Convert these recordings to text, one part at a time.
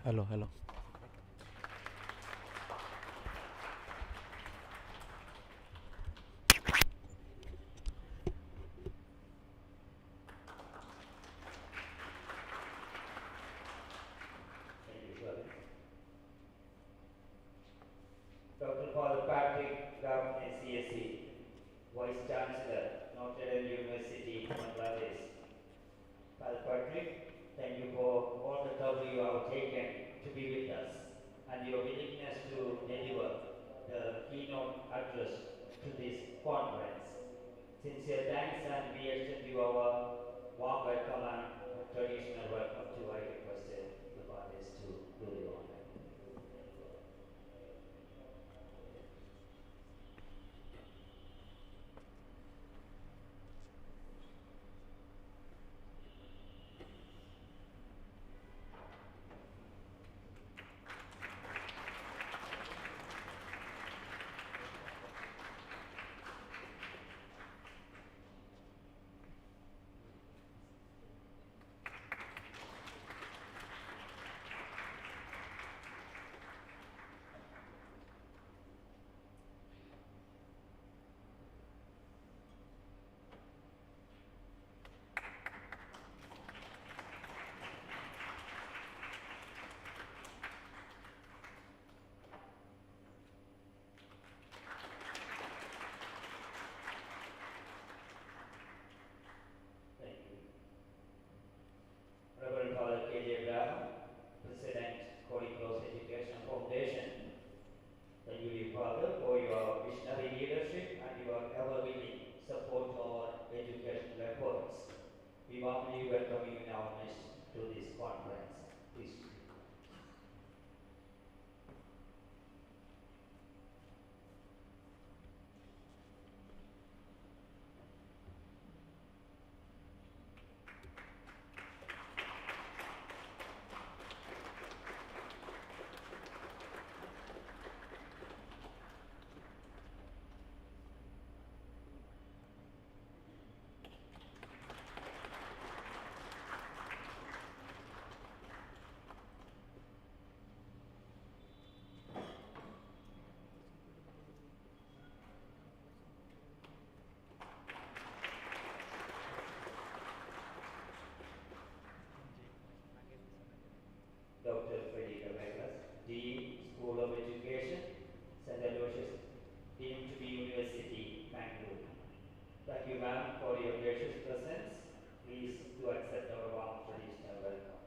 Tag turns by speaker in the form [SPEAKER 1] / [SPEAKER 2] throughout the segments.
[SPEAKER 1] Hello, hello.
[SPEAKER 2] Thank you, Flavius. Dr. Father Patrick Ram, CSC, Vice Chancellor, Notre Dame University, Bangladesh. Father Patrick, thank you for all the trouble you have taken to be with us and your willingness to deliver the keynote address to this conference. Sincere thanks, and we extend you our warm welcome and traditional welcome to I request the fathers to do the honor. Thank you. Reverend Father K.J. Graham, President, Holy Cross Education Foundation. Thank you, Father, for your visionary leadership and your ever-willing support for educational efforts. We warmly welcome you in our midst to this conference. Please. Dr. Frederica Vegas, Dean, School of Education, St. Aloysius, deemed to be University, Bangalore. Thank you, ma'am, for your gracious presence. Please do accept our warm traditional welcome.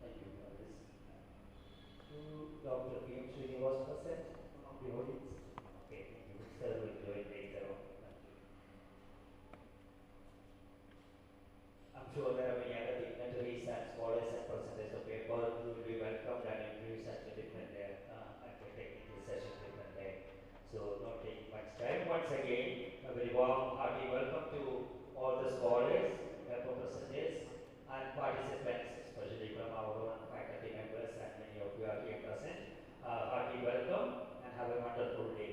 [SPEAKER 2] Thank you for this. To Dr. P.M. Srinivas present from the audience. Okay, thank you. Sir will join later on. Thank you. I'm sure there are many other dignitaries and scholars and percentages of paper who will be welcomed and introduced at a different at the technical session different day. So not taking much time. Once again, a very warm, hearty welcome to all the scholars, their representatives, and participants, especially from our own faculty members, and many of you are here present. Hearty welcome and have a wonderful day.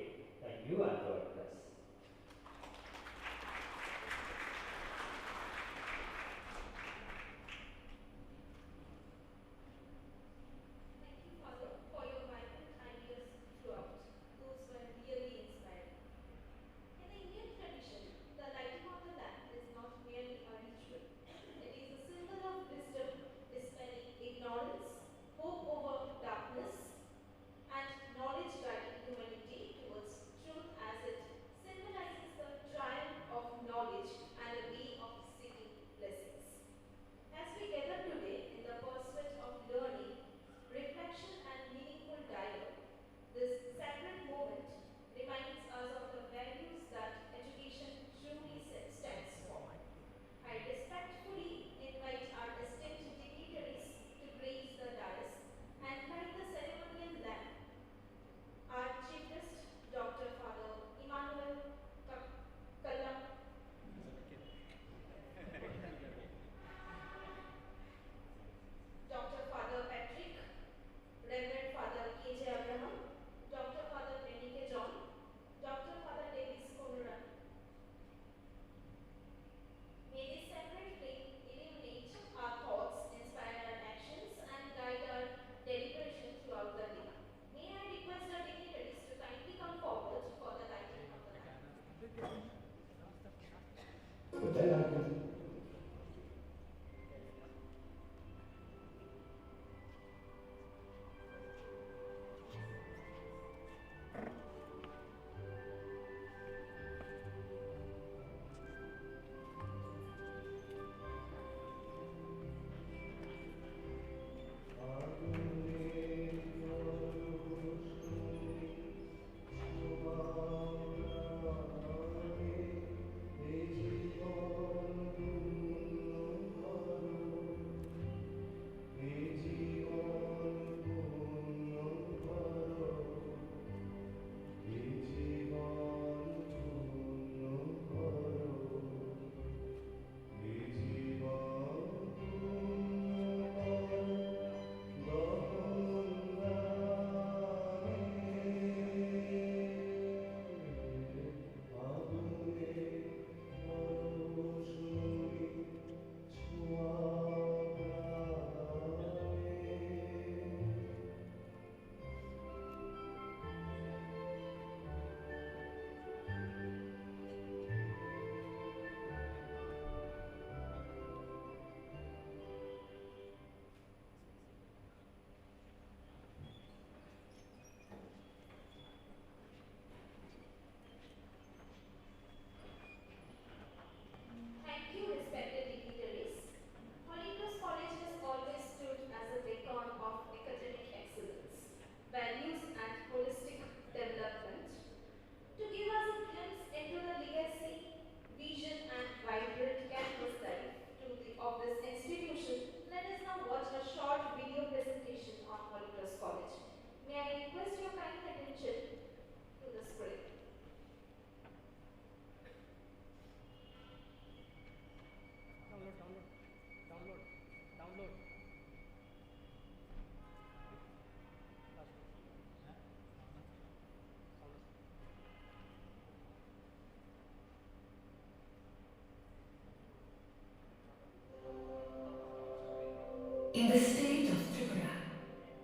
[SPEAKER 1] In the state of Tripura,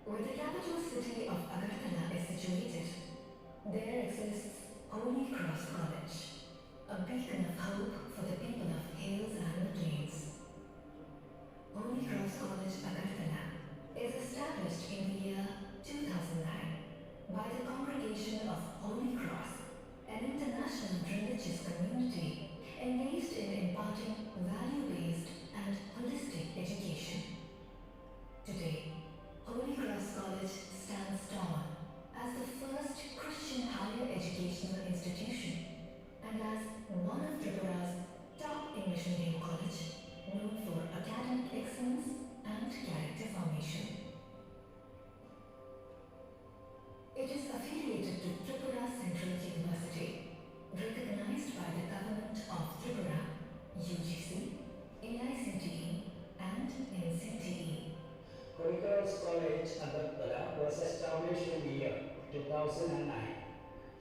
[SPEAKER 1] where the capital city of Agartala is situated, there exists Holy Cross College, a beacon of hope for the people of hills and the plains. Holy Cross College Agartala is established in the year 2009 by the Congregation of Holy Cross, an international religious community engaged in imparting value-based and holistic education. Today, Holy Cross College stands tall as the first Christian higher educational institution and as one of Tripura's top English medium college, known for academic excellence and character formation. It is affiliated to Tripura Central University, recognized by the Government of Tripura, UGC, AICTE, and NCTE.
[SPEAKER 3] Curriculum's College, Agartala, was established in the year 2009.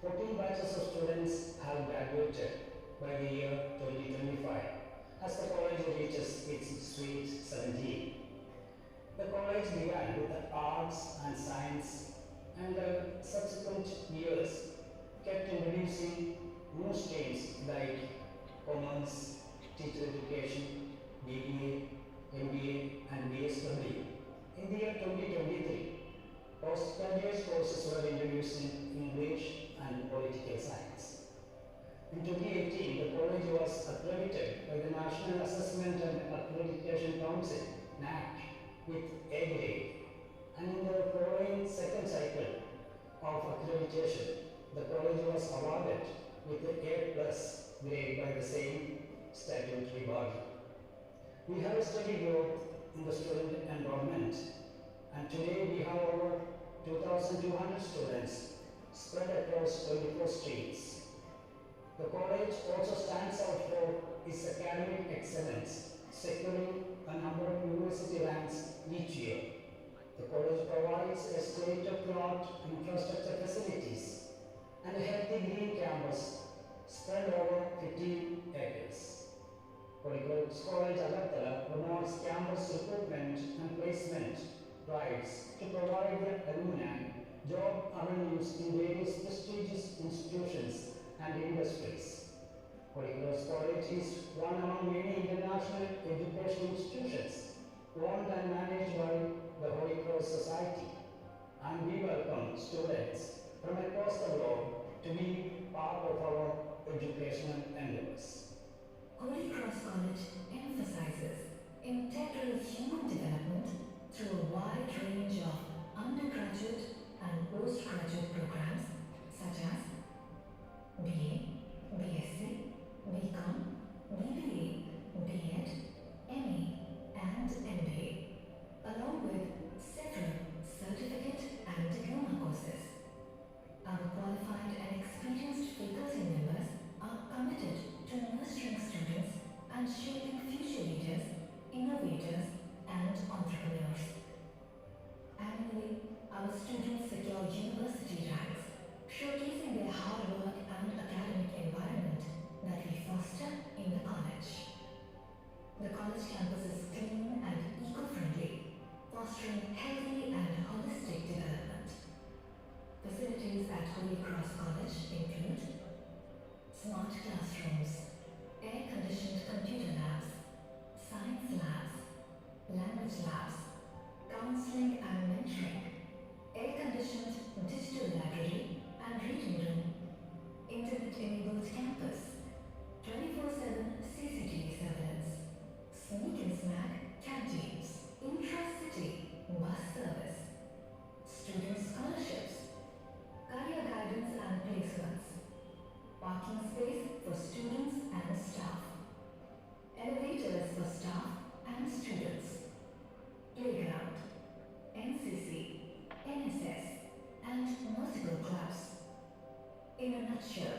[SPEAKER 3] 14 batches of students have graduated by the year 2025 as the college reaches its sweet 17. The college began with the arts and science, and the subsequent years kept introducing new streams like commerce, teacher education, BBA, MBA, and BSW. In the year 2023, postgraduate courses were introduced in English and political science. In 2018, the college was accredited by the National Assessment and Accreditation Council, NAC, with A grade. And in the following second cycle of accreditation, the college was awarded with the A plus grade by the same statutory body. We have a steady growth in the student enrollment, and today we have over 2,200 students spread across 24 streets. The college also stands out for its academic excellence, securing a number of university ranks each year. The college provides a state-of-the-art infrastructure facilities and a healthy green campus spread over 15 acres. Holy Cross College Agartala promotes campus recruitment and placement drives to provide the alumni job avenues in various prestigious institutions and industries. Holy Cross College is one among many international educational institutions owned and managed by the Holy Cross Society, and we welcome students from across the globe to be part of our educational endeavors.
[SPEAKER 1] Holy Cross College emphasizes integral human development through a wide range of undergraduate and postgraduate programs such as BA, BSc, BCom, BBA, B.Ed, MA, and MBA, along with several certificate and diploma courses. Our qualified and experienced faculty members are committed to nurturing students and shaping future leaders, innovators, and entrepreneurs. Annually, our students secure university ranks, showcasing their hard work and academic environment that we foster in the college. The college campus is clean and eco-friendly, fostering healthy and holistic development. Facilities at Holy Cross College include smart classrooms, air-conditioned computer labs, science labs, language labs, counseling and mentoring, air-conditioned digital library and reading room, internet-enabled campus, 24/7 CCTV surveillance, sneak and snack canteens, intra-city bus service, student scholarships, career guidance and placements, parking space for students and staff, elevators for staff and students, playground, NCC, NSS, and multiple clubs. In a nutshell,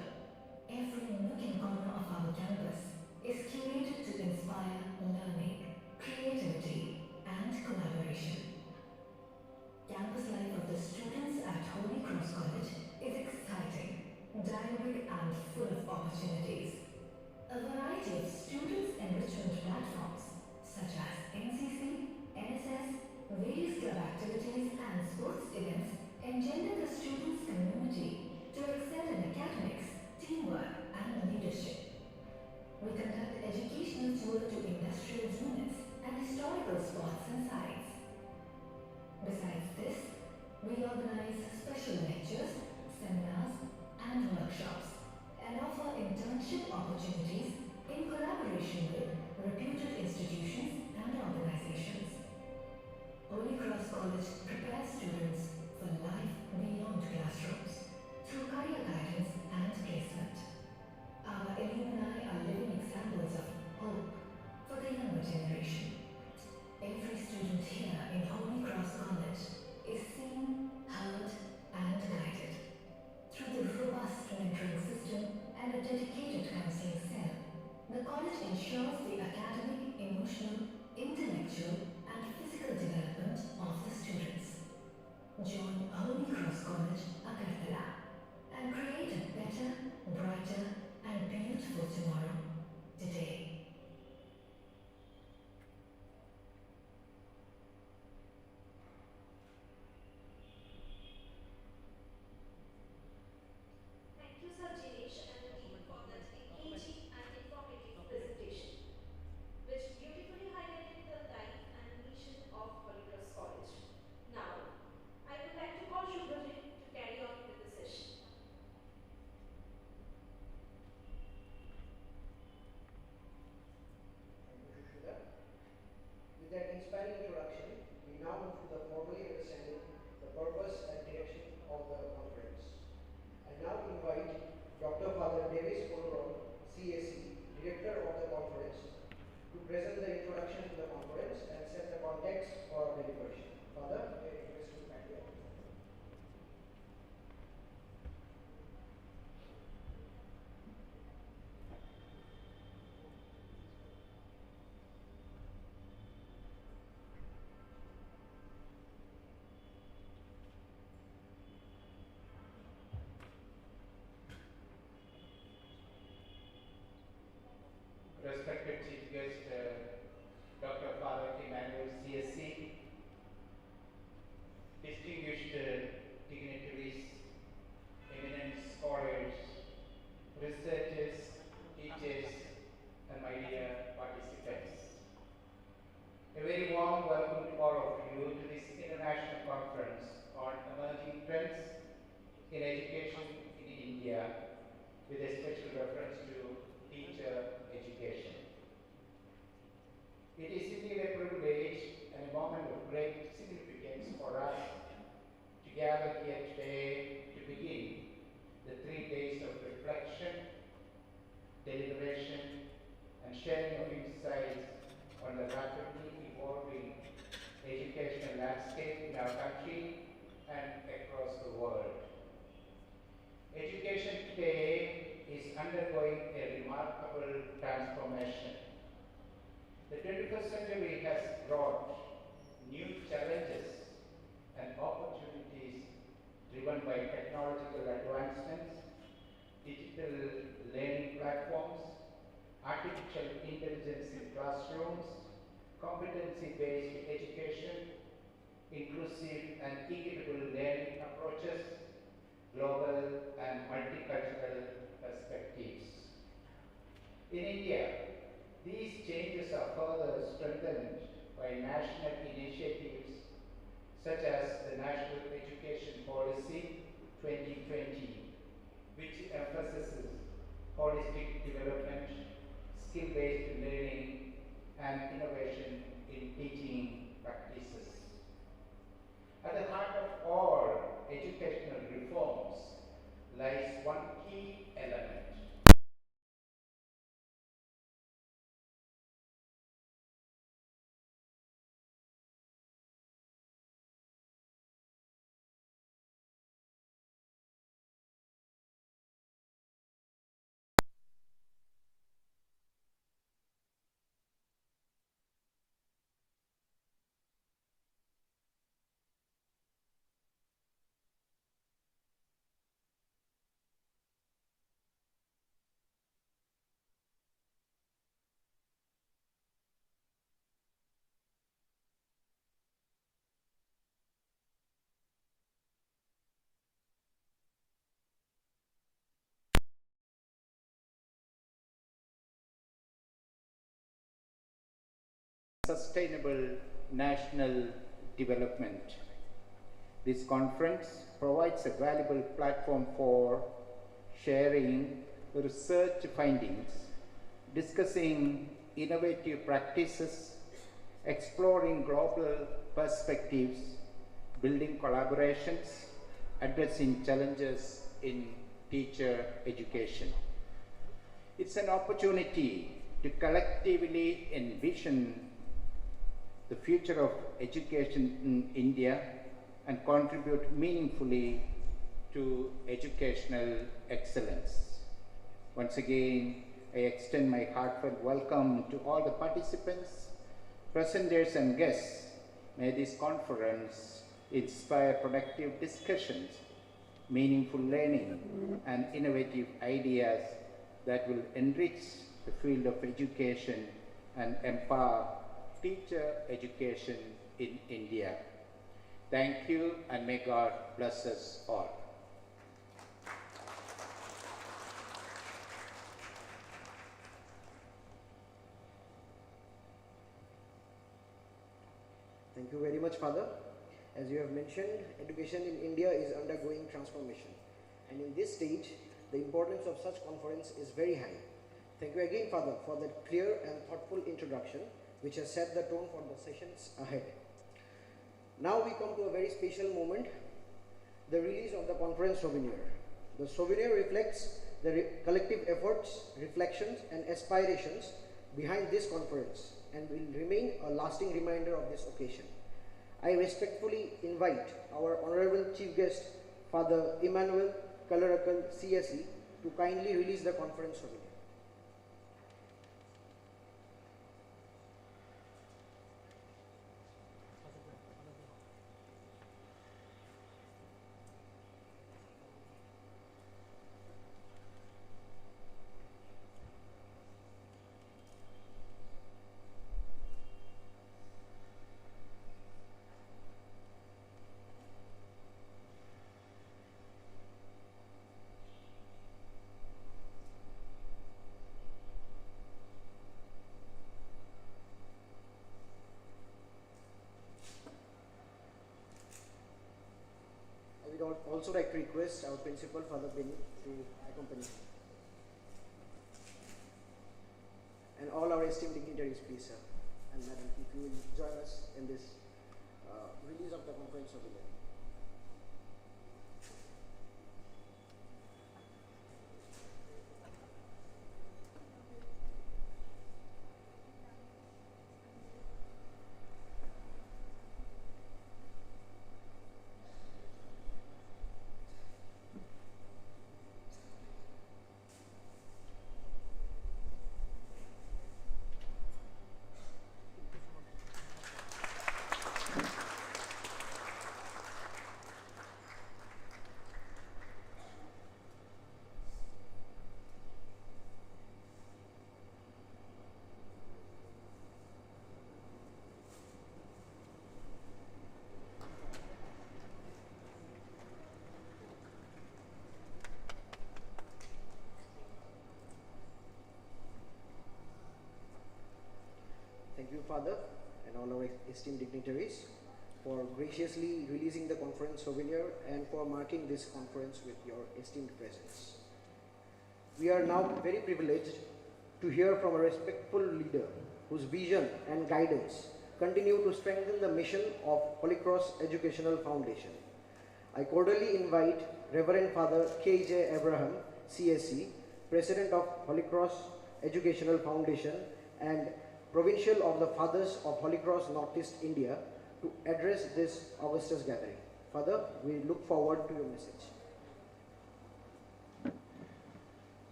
[SPEAKER 1] every nook and corner of our campus is curated to inspire learning, creativity, and collaboration. Campus life of the students at Holy Cross College is exciting, dynamic, and full of opportunities. A variety of students enrichment platforms such as NCC, NSS, various club activities and sports events engender the students' community to excel in academics, teamwork, and leadership. We conduct educational tours to industrial units and historical spots and sites. Besides this, we organize special lectures, seminars, and workshops, and offer internship opportunities in collaboration with reputed institutions and organizations. Holy Cross College prepares students for life beyond classrooms through career guidance and placement. Our alumni are living examples of hope for the younger generation. Every student here in Holy Cross College is seen, heard, and guided. Through the robust mentoring system and a dedicated counseling cell, the college ensures the academic, emotional, intellectual, and physical development of the students. Join Holy Cross College, Agartala, and create a better, brighter, and beautiful tomorrow today.
[SPEAKER 4] Thank you, Sir Jinesh and the team for that engaging and informative presentation, which beautifully highlighted the life and mission of Holy Cross College. Now, I would like to call Shubhajit to carry on with the session.
[SPEAKER 5] Thank you, Shushmita. With that inspiring introduction, we now move to the formally understanding the purpose and direction of the conference. I now invite Dr. Father Davis Polron, CAC, Director of the conference, to present the introduction to the conference and set the context for our deliberation. Father, may I request you back here.
[SPEAKER 6] Respected Chief Guest, Dr. Father Emmanuel CSC, distinguished dignitaries, eminent scholars, researchers, teachers, and my dear participants. A very warm welcome to all of you to this international conference on emerging trends in education in India, with a special reference to teacher education. It is indeed a privilege and a moment of great significance for us to gather here today to begin the 3 days of reflection, deliberation, and sharing of insights on the rapidly evolving educational landscape in our country and across the world. Education today is undergoing a remarkable transformation. The 21st century has brought new challenges and opportunities driven by technological advancements, digital learning platforms, artificial intelligence in classrooms, competency-based education, inclusive and equitable learning approaches, global and multicultural perspectives. In India, these changes are further strengthened by national initiatives such as the National Education Policy 2020, which emphasizes holistic development, skill-based learning, and innovation in teaching practices. At the heart of all educational reforms lies one key element: sustainable national development. This conference provides a valuable platform for sharing research findings, discussing innovative practices, exploring global perspectives, building collaborations, addressing challenges in teacher education. It's an opportunity to collectively envision the future of education in India and contribute meaningfully to educational excellence. Once again, I extend my heartfelt welcome to all the participants, presenters and guests. May this conference inspire productive discussions, meaningful learning, and innovative ideas that will enrich the field of education and empower teacher education in India. Thank you, and may God bless us all.
[SPEAKER 5] Thank you very much, Father. As you have mentioned, education in India is undergoing transformation. And in this stage, the importance of such conference is very high. Thank you again, Father, for that clear and thoughtful introduction, which has set the tone for the sessions ahead. Now we come to a very special moment, the release of the conference souvenir. The souvenir reflects the collective efforts, reflections, and aspirations behind this conference and will remain a lasting reminder of this occasion. I respectfully invite our Honorable Chief Guest, Father Emmanuel Kalarakal, CSE, to kindly release the conference souvenir. I would also like to request our principal, Father Benny, to accompany me. And all our esteemed dignitaries, please, sir. And madam, if you will join us in this release of the conference of the day. Thank you, Father, and all our esteemed dignitaries for graciously releasing the conference souvenir and for marking this conference with your esteemed presence. We are now very privileged to hear from a respectful leader whose vision and guidance continue to strengthen the mission of Holy Cross Educational Foundation. I cordially invite Reverend Father K.J. Abraham, CSC, President of Holy Cross Educational Foundation and Provincial of the Fathers of Holy Cross Northeast India, to address this Augustus gathering. Father, we look forward to your message.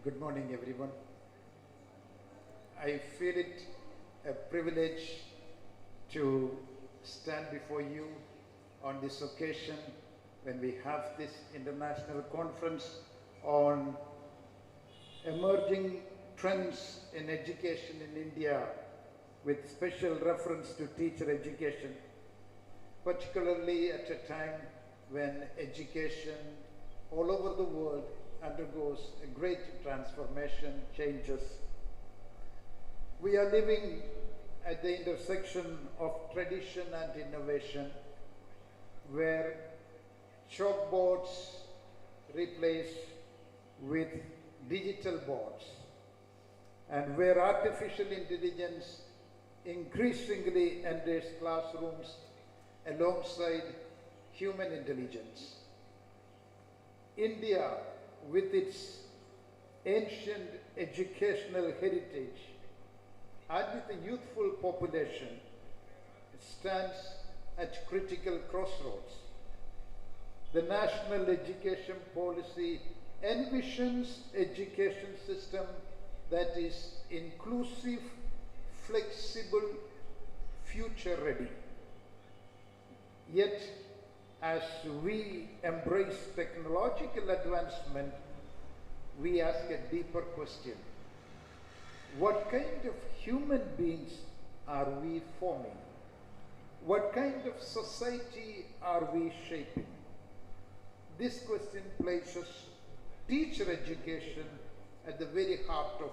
[SPEAKER 7] Good morning, everyone. I feel it a privilege to stand before you on this occasion when we have this international conference on emerging trends in education in India with special reference to teacher education, particularly at a time when education all over the world undergoes a great transformation, changes. We are living at the intersection of tradition and innovation, where chalkboards replace with digital boards, and where artificial intelligence increasingly enters classrooms alongside human intelligence. India, with its ancient educational heritage and with a youthful population, stands at critical crossroads. The national education policy envisions education system that is inclusive, flexible, future ready. Yet, as we embrace technological advancement, we ask a deeper question. What kind of human beings are we forming? What kind of society are we shaping? This question places teacher education at the very heart of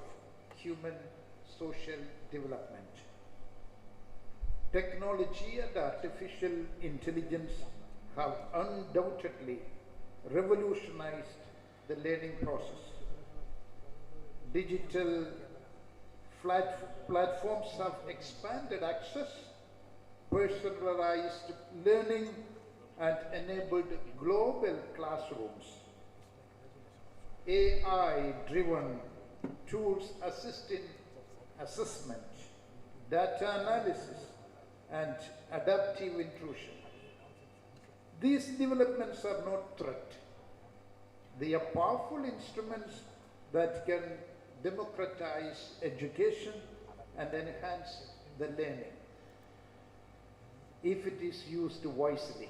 [SPEAKER 7] human social development. Technology and artificial intelligence have undoubtedly revolutionized the learning process. Digital platforms have expanded access, personalized learning, and enabled global classrooms. AI-driven tools assist in assessment, data analysis, and adaptive intrusion. These developments are not threat. They are powerful instruments that can democratize education and enhance the learning if it is used wisely.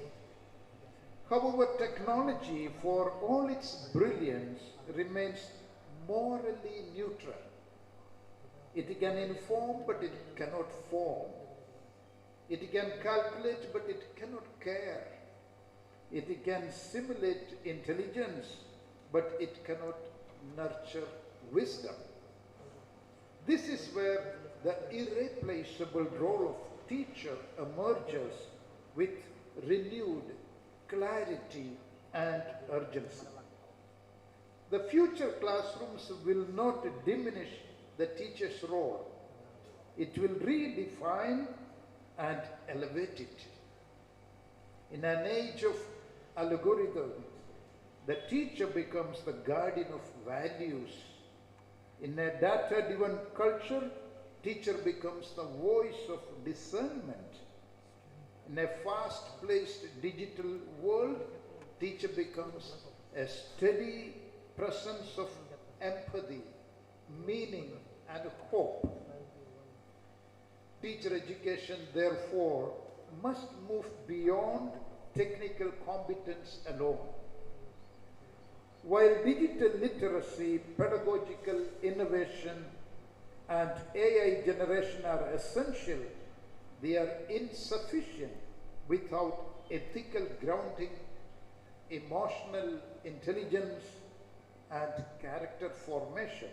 [SPEAKER 7] However, technology, for all its brilliance, remains morally neutral. It can inform, but it cannot form. It can calculate, but it cannot care. It can simulate intelligence, but it cannot nurture wisdom. This is where the irreplaceable role of teacher emerges with renewed clarity and urgency. The future classrooms will not diminish the teacher's role. It will redefine and elevate it. In an age of algorithms, the teacher becomes the guardian of values. In a data-driven culture, teacher becomes the voice of discernment. In a fast-paced digital world, teacher becomes a steady presence of empathy, meaning, and hope. Teacher education, therefore, must move beyond technical competence alone. While digital literacy, pedagogical innovation, and AI generation are essential, they are insufficient without ethical grounding, emotional intelligence, and character formation.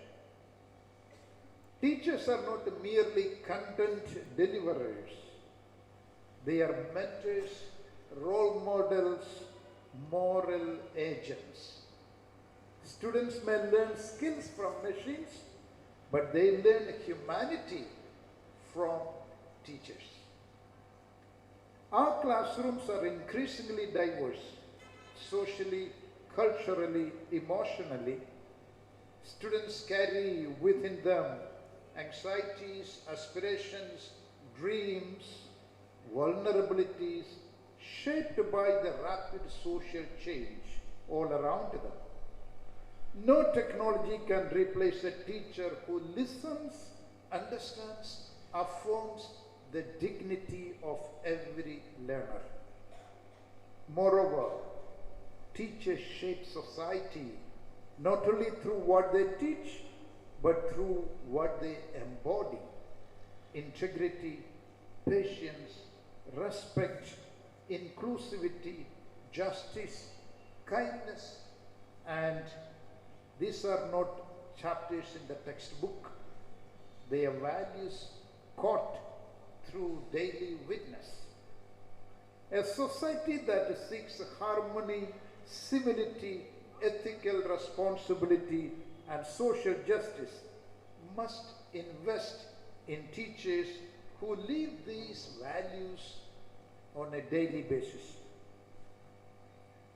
[SPEAKER 7] Teachers are not merely content deliverers. They are mentors, role models, moral agents. Students may learn skills from machines, but they learn humanity from teachers. Our classrooms are increasingly diverse, socially, culturally, emotionally. Students carry within them anxieties, aspirations, dreams, vulnerabilities, shaped by the rapid social change all around them. No technology can replace a teacher who listens, understands, affirms the dignity of every learner. Moreover, teachers shape society not only through what they teach, but through what they embody. Integrity, patience, respect, inclusivity, justice, kindness, and these are not chapters in the textbook. They are values caught through daily witness. A society that seeks harmony, civility, ethical responsibility, and social justice must invest in teachers who live these values on a daily basis.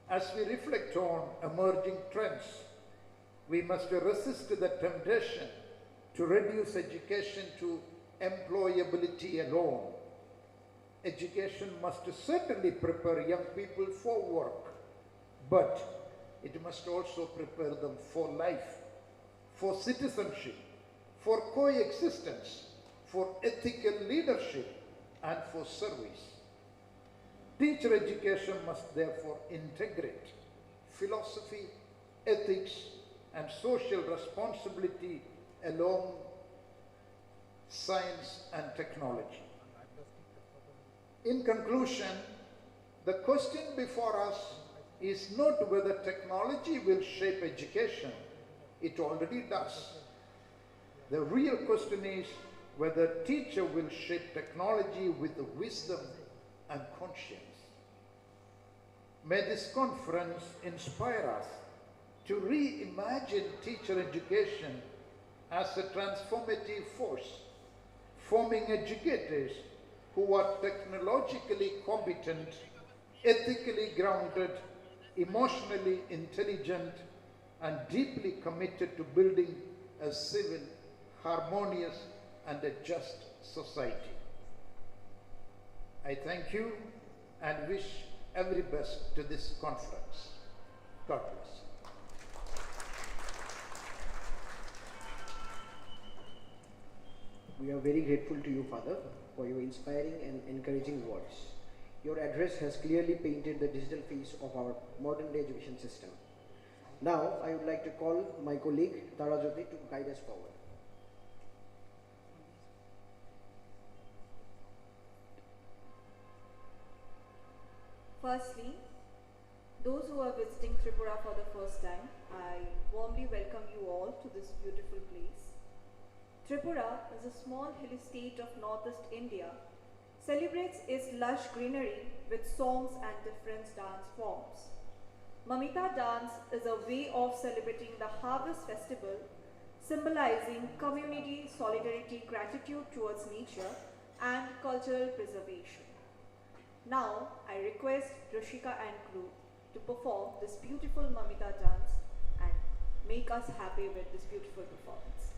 [SPEAKER 7] As we reflect on emerging trends, we must resist the temptation to reduce education to employability alone. Education must certainly prepare young people for work, but it must also prepare them for life, for citizenship, for coexistence, for ethical leadership, and for service. Teacher education must therefore integrate philosophy, ethics, and social responsibility along science and technology. In conclusion, the question before us is not whether technology will shape education. It already does. The real question is whether teacher will shape technology with wisdom and conscience. May this conference inspire us to reimagine teacher education as a transformative force, forming educators who are technologically competent, ethically grounded, emotionally intelligent, and deeply committed to building a civil, harmonious, and a just society. I thank you and wish every best to this conference. God bless.
[SPEAKER 5] We are very grateful to you, Father, for your inspiring and encouraging words. Your address has clearly painted the digital face of our modern day education system. Now, I would like to call my colleague Tarajoti to guide us forward.
[SPEAKER 8] Firstly, those who are visiting Tripura for the first time, I warmly welcome you all to this beautiful place. Tripura is a small hilly state of northeast India, celebrates its lush greenery with songs and different dance forms. Mamita dance is a way of celebrating the harvest festival, symbolizing community, solidarity, gratitude towards nature, and cultural preservation. Now, I request Rishika and crew to perform this beautiful Mamita dance and make us happy with this beautiful performance.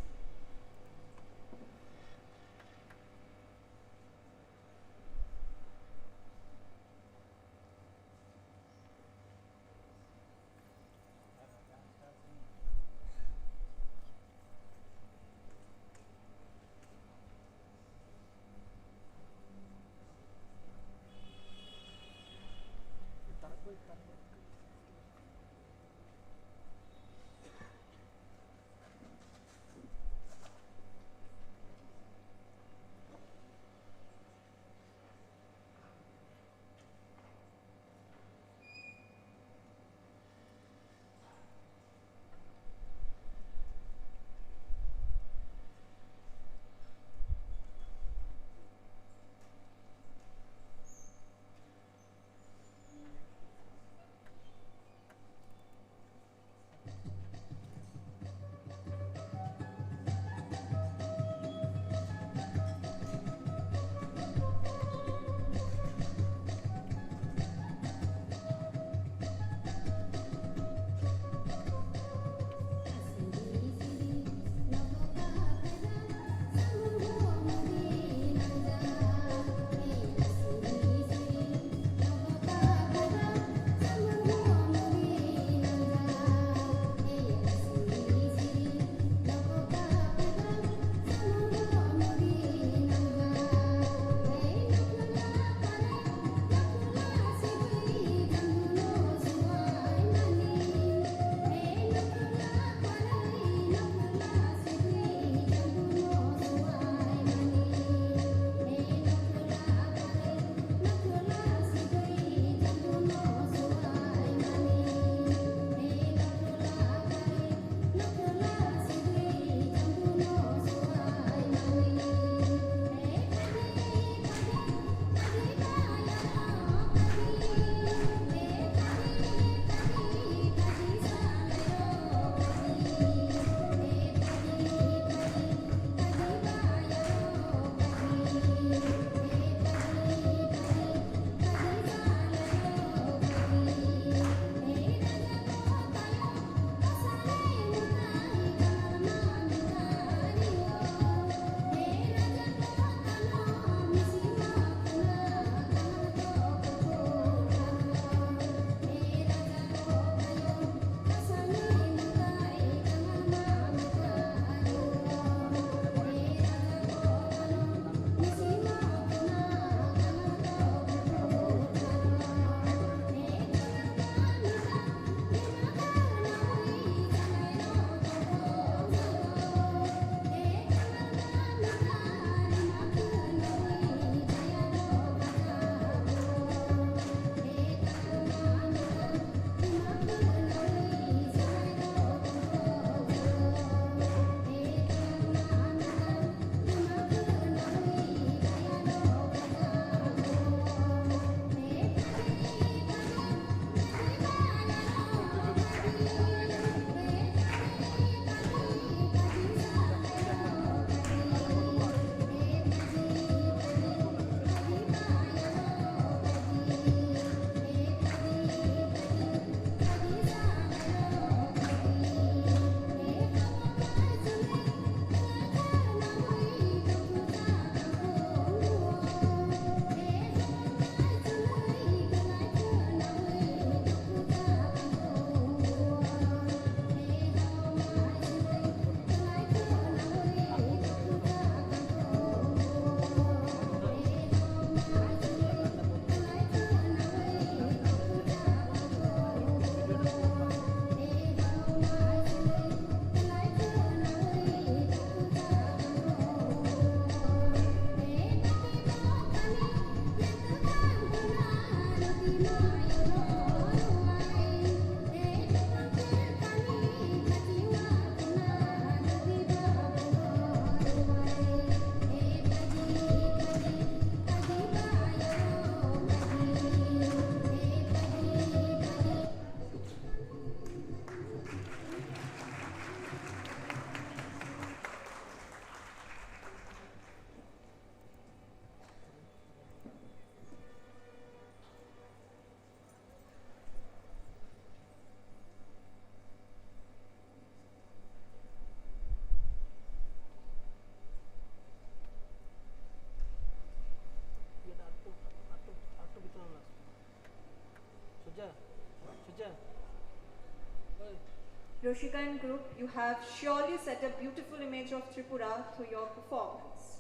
[SPEAKER 8] Roshika and group, you have surely set a beautiful image of Tripura through your performance.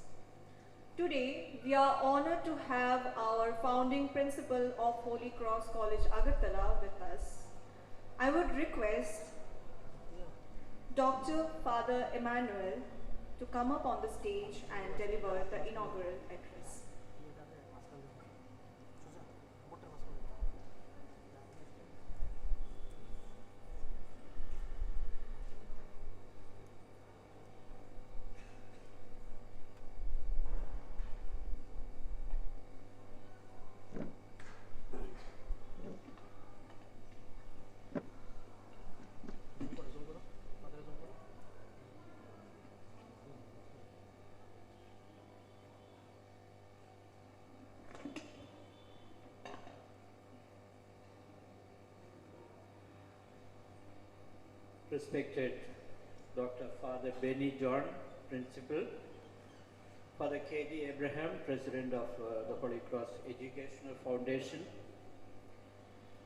[SPEAKER 8] Today, we are honored to have our founding principal of Holy Cross College, Agartala with us. I would request Dr. Father Emmanuel to come up on the stage and deliver the inaugural address.
[SPEAKER 9] Respected Dr. Father Benny John, Principal, Father K.D. Abraham, President of the Holy Cross Educational Foundation,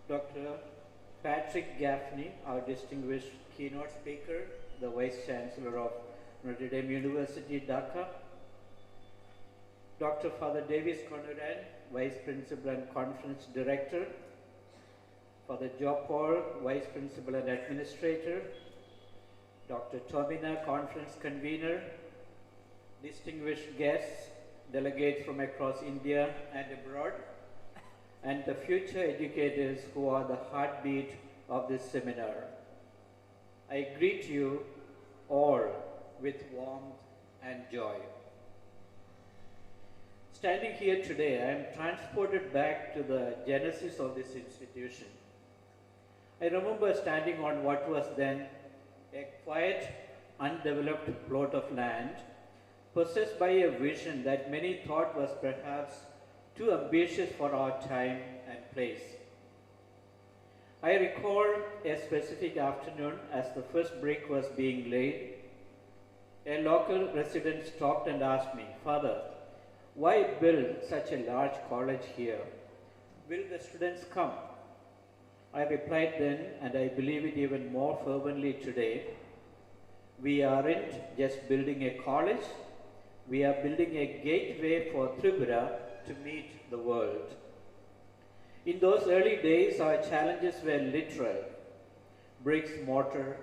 [SPEAKER 9] Dr. Patrick Gaffney, our distinguished keynote speaker, the Vice Chancellor of Notre Dame University, Dhaka, Dr. Father Davis Konuran, Vice Principal and Conference Director, Father Joe Paul, Vice Principal and Administrator, Dr. Tomina, Conference Convener, distinguished guests, delegates from across India and abroad, and the future educators who are the heartbeat of this seminar. I greet you all with warmth and joy. Standing here today, I am transported back to the genesis of this institution. I remember standing on what was then a quiet, undeveloped plot of land, possessed by a vision that many thought was perhaps too ambitious for our time and place. I recall a specific afternoon as the first brick was being laid. A local resident stopped and asked me, "Father, why build such a large college here? Will the students come?" I replied then, and I believe it even more fervently today, we aren't just building a college, we are building a gateway for Tripura to meet the world. In those early days, our challenges were literal: bricks, mortar,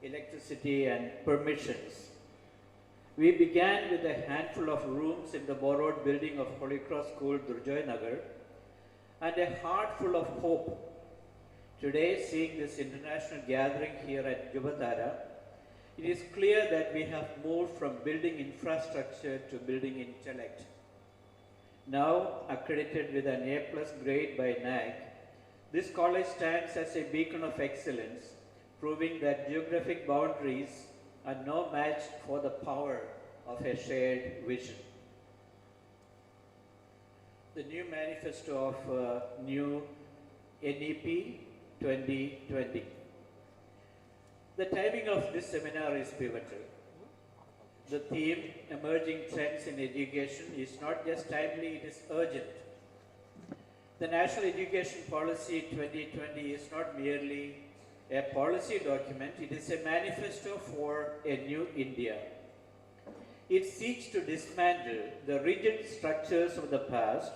[SPEAKER 9] electricity, and permissions. We began with a handful of rooms in the borrowed building of Holy Cross School, Durjoy Nagar, and a heart full of hope. Today, seeing this international gathering here at Jubatara, it is clear that we have moved from building infrastructure to building intellect. Now accredited with an A+ grade by NAC, this college stands as a beacon of excellence, proving that geographic boundaries are no match for the power of a shared vision. The new manifesto of new NEP 2020. The timing of this seminar is pivotal. The theme, emerging trends in education, is not just timely, it is urgent. The National Education Policy 2020 is not merely a policy document, it is a manifesto for a new India. It seeks to dismantle the rigid structures of the past,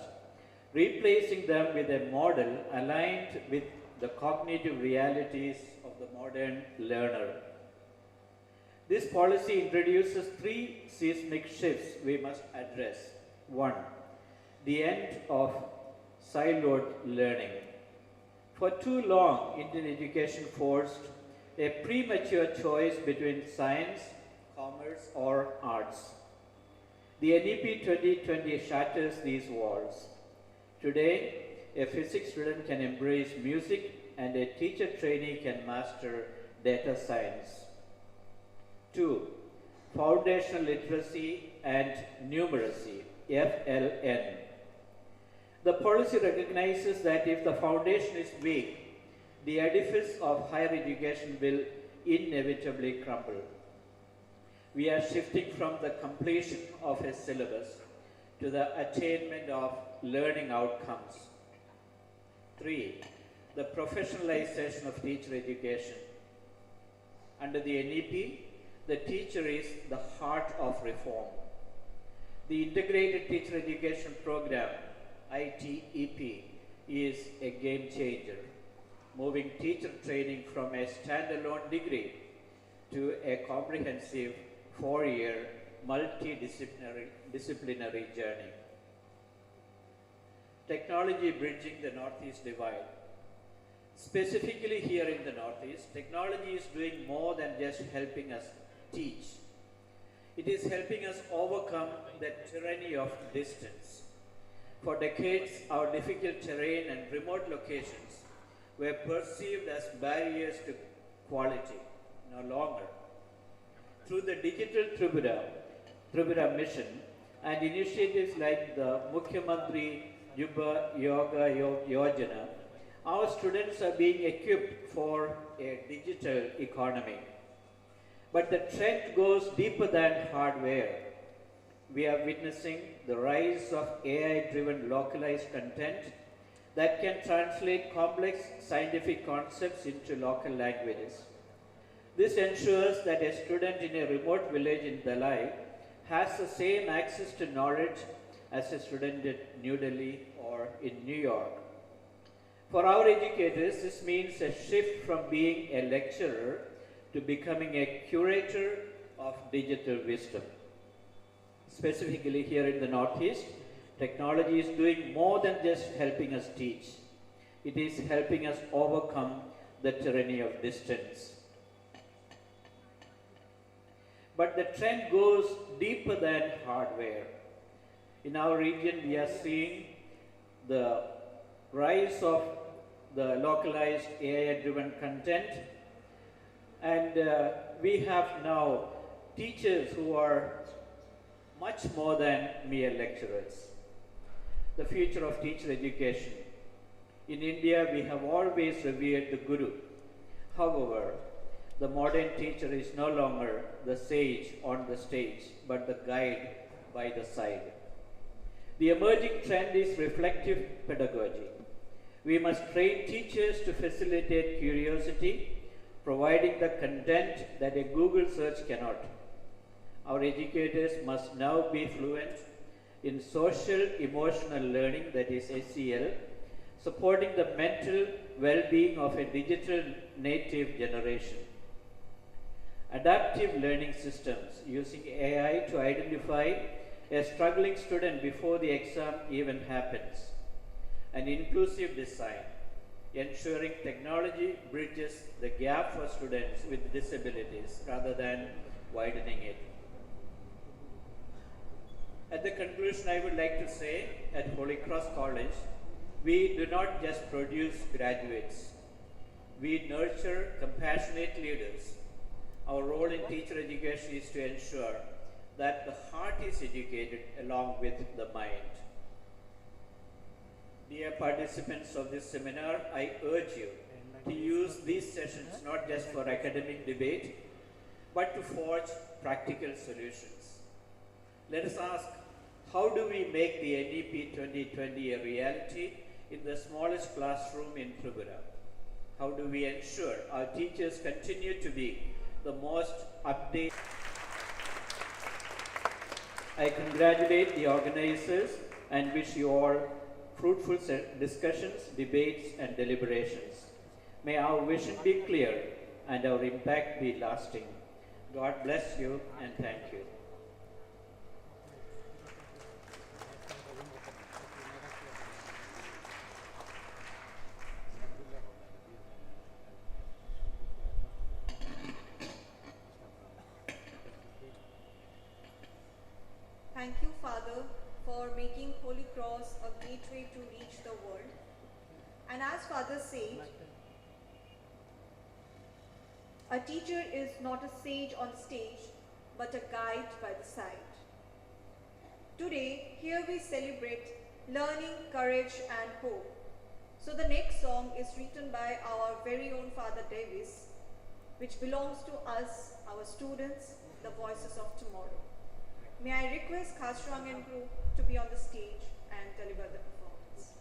[SPEAKER 9] replacing them with a model aligned with the cognitive realities of the modern learner. This policy introduces three seismic shifts we must address. One, the end of siloed learning. For too long, Indian education forced a premature choice between science, commerce, or arts. The NEP 2020 shatters these walls. Today, a physics student can embrace music and a teacher trainee can master data science. 2. Foundational literacy and numeracy, FLN. The policy recognizes that if the foundation is weak, the edifice of higher education will inevitably crumble. We are shifting from the completion of a syllabus to the attainment of learning outcomes. 3. The professionalization of teacher education. Under the NEP, the teacher is the heart of reform. The Integrated Teacher Education Program, ITEP, is a game changer, moving teacher training from a standalone degree to a comprehensive 4-year multidisciplinary journey. Technology bridging the Northeast divide. Specifically here in the Northeast, technology is doing more than just helping us teach. It is helping us overcome the tyranny of distance. For decades, our difficult terrain and remote locations were perceived as barriers to quality. No longer. Through the Digital Tripura mission, and initiatives like the Mukhyamantri Yuva Yoga Yojana, our students are being equipped for a digital economy. But the trend goes deeper than hardware. We are witnessing the rise of AI-driven localized content that can translate complex scientific concepts into local languages. This ensures that a student in a remote village in Dalai has the same access to knowledge as a student in New Delhi or in New York. For our educators, this means a shift from being a lecturer to becoming a curator of digital wisdom. Specifically here in the Northeast, technology is doing more than just helping us teach. It is helping us overcome the tyranny of distance. But the trend goes deeper than hardware. In our region, we are seeing the rise of the localized AI-driven content, and we have now teachers who are much more than mere lecturers. The future of teacher education. In India, we have always revered the Guru. However, the modern teacher is no longer the sage on the stage, but the guide by the side. The emerging trend is reflective pedagogy. We must train teachers to facilitate curiosity, providing the content that a Google search cannot. Our educators must now be fluent in social emotional learning, that is SEL, supporting the mental well-being of a digital native generation. Adaptive learning systems using AI to identify a struggling student before the exam even happens. And inclusive design, ensuring technology bridges the gap for students with disabilities rather than widening it. At the conclusion, I would like to say at Holy Cross College, we do not just produce graduates. We nurture compassionate leaders. Our role in teacher education is to ensure that the heart is educated along with the mind. Dear participants of this seminar, I urge you to use these sessions not just for academic debate, but to forge practical solutions. Let us ask, how do we make the NEP 2020 a reality in the smallest classroom in Tripura? How do we ensure our teachers continue to be the most updated? I congratulate the organizers and wish you all fruitful discussions, debates, and deliberations. May our vision be clear and our impact be lasting. God bless you and thank you.
[SPEAKER 8] Thank you, Father, for making Holy Cross a gateway to reach the world. And as Father said, a teacher is not a sage on stage, but a guide by the side. Today, here we celebrate learning, courage, and hope. So the next song is written by our very own Father Davis, which belongs to us, our students, the voices of tomorrow. May I request Khasrang and group to be on the stage and deliver the performance.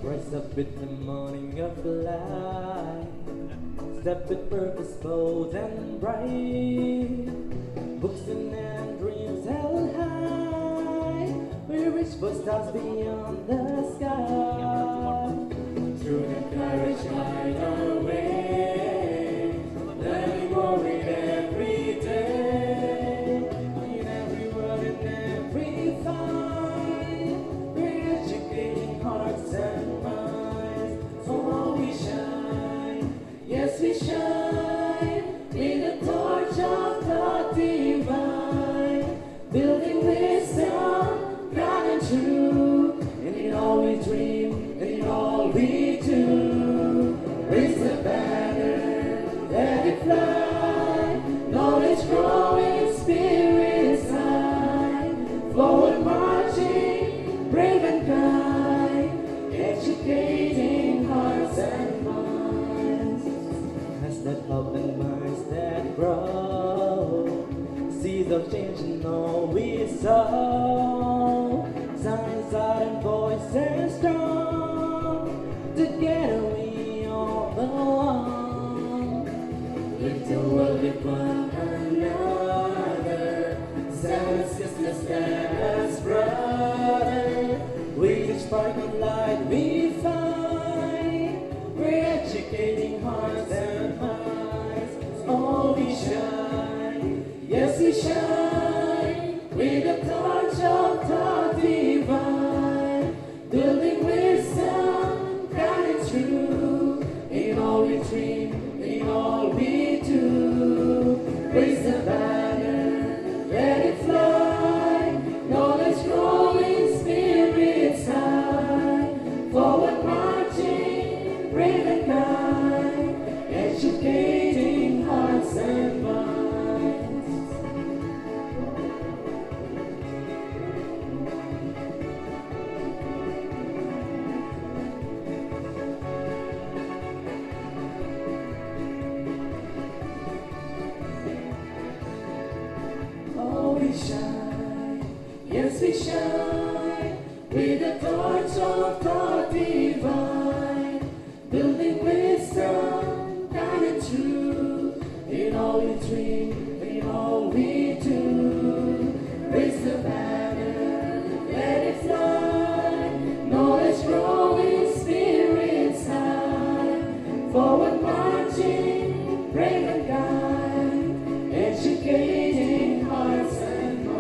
[SPEAKER 10] Rise up with the morning of light, step with purpose bold and bright. Books and dreams held high, we reach for stars beyond the sky. Through the courage light our way, learning more in every day, in every word and every fight, we're educating hearts and minds. Oh, we shine, yes we shine, with the torch of the divine, building wisdom, God and true, and in all we dream, and in all we do. Raise the banner, let it fly, knowledge growing, spirits high, forward marching, brave and kind, educating hearts and minds. Has that hope and minds that grow, seeds of change in all we sow, science, art and voice and strong, together we all belong. Live the world with one another, seven sisters stand as brother, with each spark of light we find, we're educating hearts and minds. Oh, we shine, yes we shine, with the torch of the divine, building wisdom, God and true, in all we dream, in all we do. Raise the banner, let it fly, knowledge growing, spirits high, forward marching, brave and kind, educating hearts and minds. Oh, we shine, yes we shine, with the torch of the divine, building wisdom, kind and true, in all we dream, in all we do. Raise the banner, let it fly, knowledge growing, spirits high, forward marching, brave and kind, educating hearts and minds.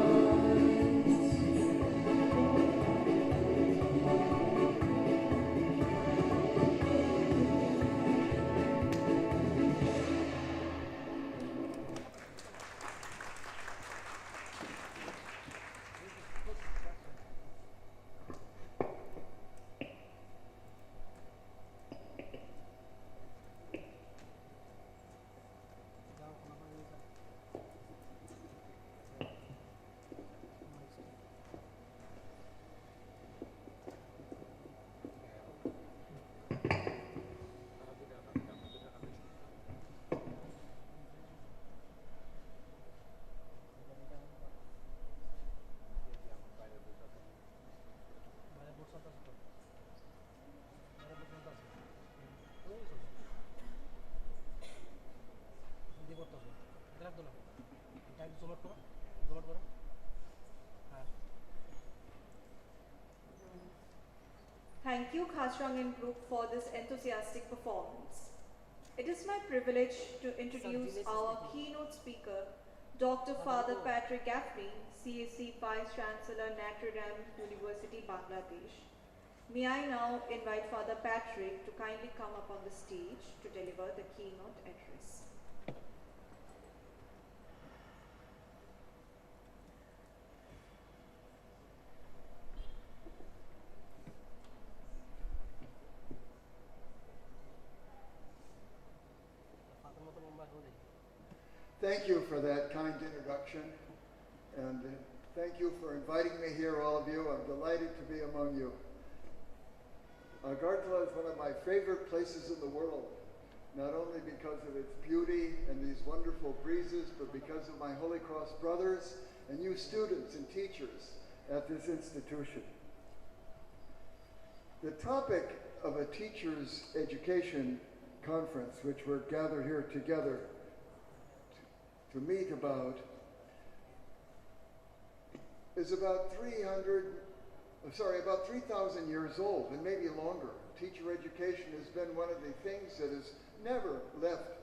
[SPEAKER 8] Thank you, Khasrangan Group, for this enthusiastic performance. It is my privilege to introduce our keynote speaker, Dr. Father Patrick Gaffney, CSC Vice Chancellor, Notre Dame University, Bangladesh. May I now invite Father Patrick to kindly come up on the stage to deliver the keynote address.
[SPEAKER 11] Thank you for that kind introduction, and thank you for inviting me here, all of you. I'm delighted to be among you. Agartala is one of my favorite places in the world, not only because of its beauty and these wonderful breezes, but because of my Holy Cross brothers and you students and teachers at this institution. The topic of a teacher's education conference, which we're gathered here together to meet about, is about 3,000 years old, and maybe longer. Teacher education has been one of the things that has never left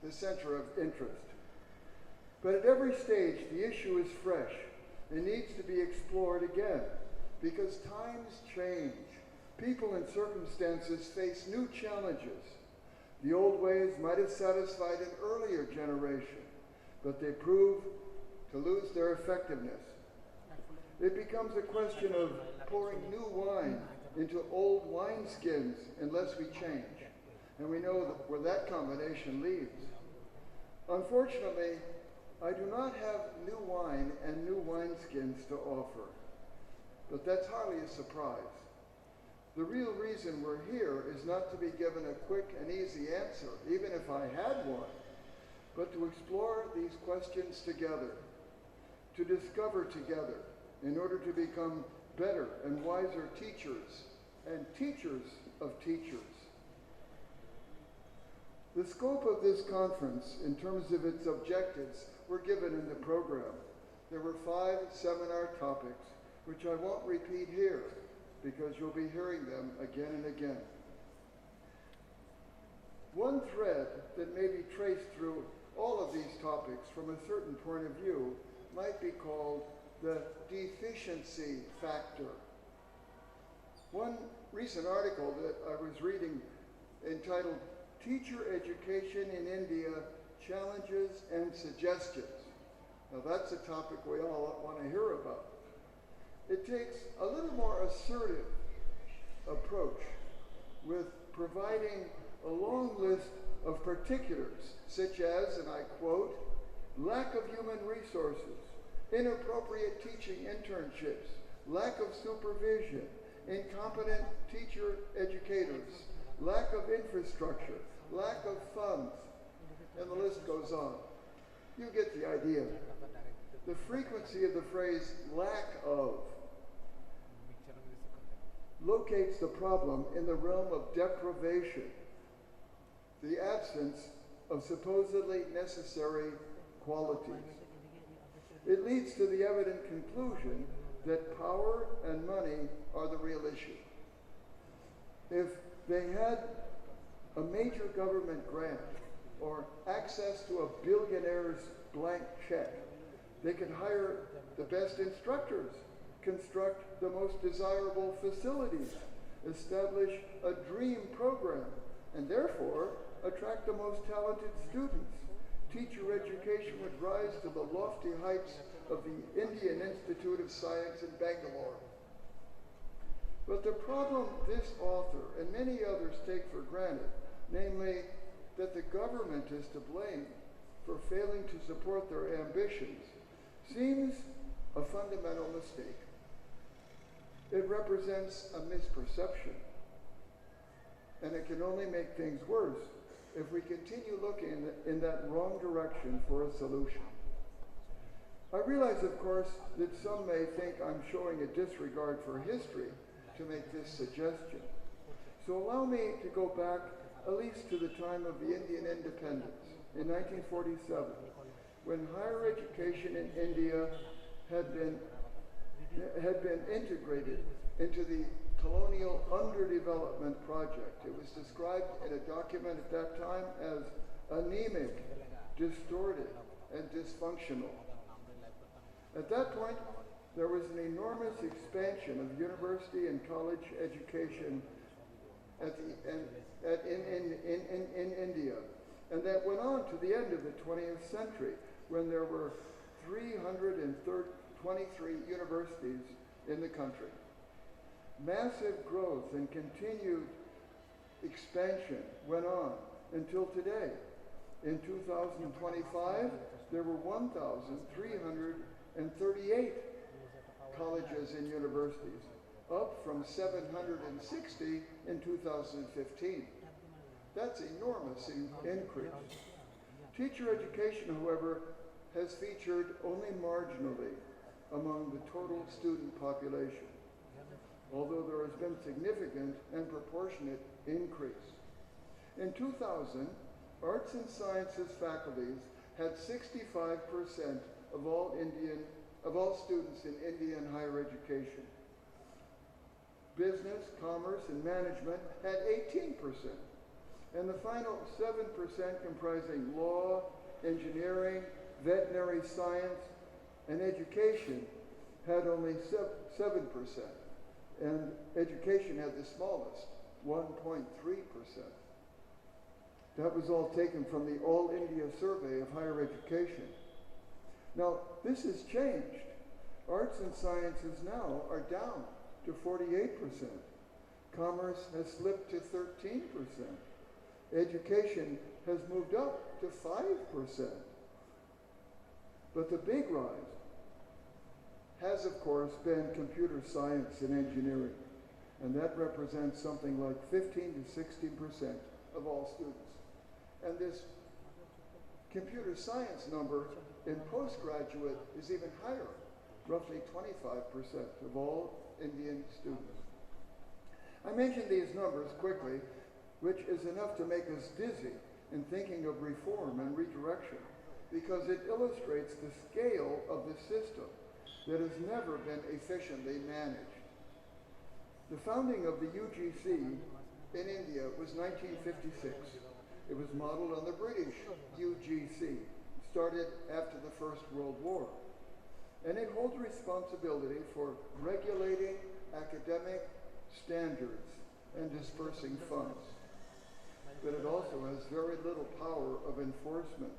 [SPEAKER 11] the center of interest. But at every stage, the issue is fresh and needs to be explored again, because times change. People and circumstances face new challenges. The old ways might have satisfied an earlier generation, but they prove to lose their effectiveness. It becomes a question of pouring new wine into old wineskins unless we change. And we know where that combination leads. Unfortunately, I do not have new wine and new wineskins to offer, but that's hardly a surprise. The real reason we're here is not to be given a quick and easy answer, even if I had one, but to explore these questions together, to discover together, in order to become better and wiser teachers and teachers of teachers. The scope of this conference, in terms of its objectives, were given in the program. There were 5 seminar topics, which I won't repeat here, because you'll be hearing them again and again. One thread that may be traced through all of these topics from a certain point of view might be called the deficiency factor. One recent article that I was reading entitled Teacher Education in India, Challenges and Suggestions. Now that's a topic we all want to hear about. It takes a little more assertive approach with providing a long list of particulars, such as, and I quote, lack of human resources, inappropriate teaching internships, lack of supervision, incompetent teacher educators, lack of infrastructure, lack of funds, and the list goes on. You get the idea. The frequency of the phrase lack of locates the problem in the realm of deprivation, the absence of supposedly necessary qualities. It leads to the evident conclusion that power and money are the real issue. If they had a major government grant or access to a billionaire's blank check, they could hire the best instructors, construct the most desirable facilities, establish a dream program, and therefore attract the most talented students. Teacher education would rise to the lofty heights of the Indian Institute of Science in Bangalore. But the problem this author and many others take for granted, namely that the government is to blame for failing to support their ambitions, seems a fundamental mistake. It represents a misperception, and it can only make things worse if we continue looking in that wrong direction for a solution. I realize, of course, that some may think I'm showing a disregard for history to make this suggestion. So allow me to go back at least to the time of the Indian independence in 1947, when higher education in India had been integrated into the colonial underdevelopment project. It was described in a document at that time as anemic, distorted, and dysfunctional. At that point, there was an enormous expansion of university and college education in India. And that went on to the end of the 20th century, when there were 323 universities in the country. Massive growth and continued expansion went on until today. In 2025, there were 1,338 colleges and universities, up from 760 in 2015. That's enormous increase. Teacher education, however, has featured only marginally among the total student population, although there has been significant and proportionate increase. In 2000, arts and sciences faculties had 65% of all students in Indian higher education. Business, commerce, and management had 18%. And the final 7% comprising law, engineering, veterinary science, and education had only 7%. And education had the smallest, 1.3%. That was all taken from the All India Survey of Higher Education. Now, this has changed. Arts and sciences now are down to 48%. Commerce has slipped to 13%. Education has moved up to 5%. But the big rise has, of course, been computer science and engineering, and that represents something like 15 to 16% of all students. And this computer science number in postgraduate is even higher, roughly 25% of all Indian students. I mention these numbers quickly, which is enough to make us dizzy in thinking of reform and redirection, because it illustrates the scale of the system that has never been efficiently managed. The founding of the UGC in India was 1956. It was modeled on the British UGC, started after the First World War. And it holds responsibility for regulating academic standards and dispersing funds. But it also has very little power of enforcement.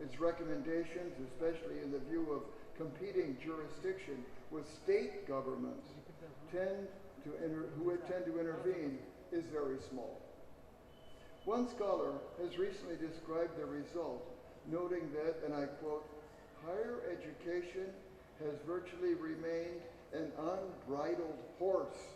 [SPEAKER 11] Its recommendations, especially in the view of competing jurisdiction with state governments, who tend to intervene, is very small. One scholar has recently described the result, noting that, and I quote, "Higher education has virtually remained an unbridled horse."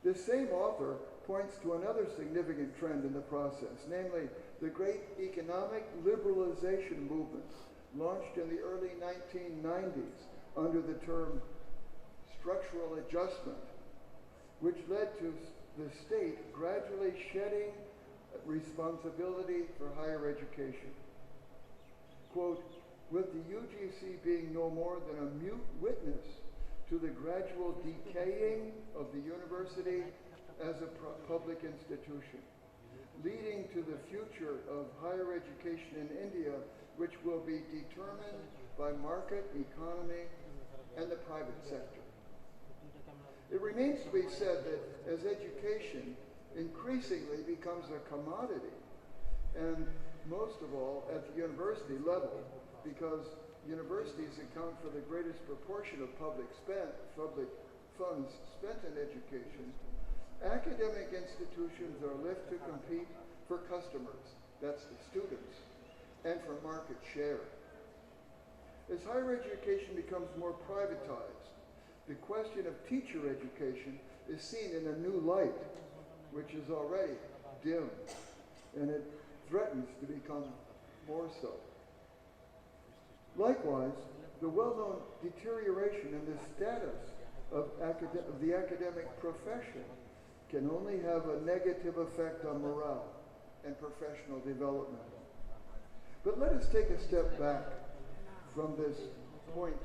[SPEAKER 11] This same author points to another significant trend in the process, namely the great economic liberalization movement launched in the early 1990s under the term structural adjustment, which led to the state gradually shedding responsibility for higher education. Quote, "With the UGC being no more than a mute witness to the gradual decaying of the university as a public institution, leading to the future of higher education in India, which will be determined by market economy and the private sector." It remains to be said that as education increasingly becomes a commodity, and most of all at the university level, because universities account for the greatest proportion of public funds spent in education, academic institutions are left to compete for customers, that's the students, and for market share. As higher education becomes more privatized, the question of teacher education is seen in a new light, which is already dim, and it threatens to become more so. Likewise, the well-known deterioration in the status of the academic profession can only have a negative effect on morale and professional development. But let us take a step back from this point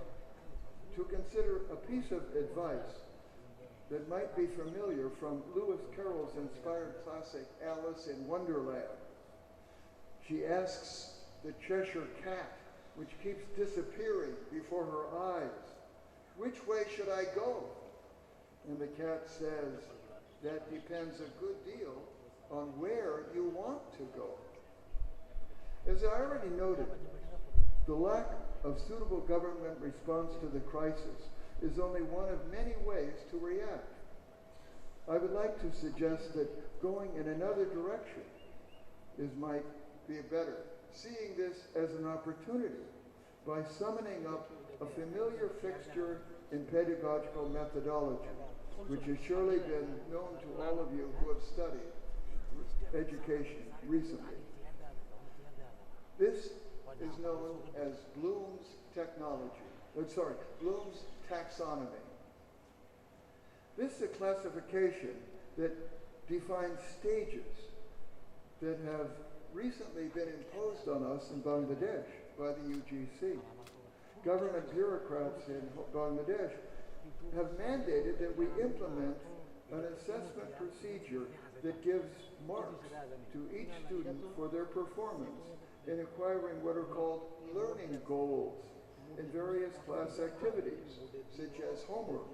[SPEAKER 11] to consider a piece of advice that might be familiar from Lewis Carroll's inspired classic Alice in Wonderland. She asks the Cheshire Cat, which keeps disappearing before her eyes, "Which way should I go?" And the cat says, "That depends a good deal on where you want to go." As I already noted, the lack of suitable government response to the crisis is only one of many ways to react. I would like to suggest that going in another direction might be better, seeing this as an opportunity by summoning up a familiar fixture in pedagogical methodology, which has surely been known to all of you who have studied education recently. This is known as Bloom's Bloom's taxonomy. This is a classification that defines stages that have recently been imposed on us in Bangladesh by the UGC. Government bureaucrats in Bangladesh have mandated that we implement an assessment procedure that gives marks to each student for their performance in acquiring what are called learning goals in various class activities, such as homework,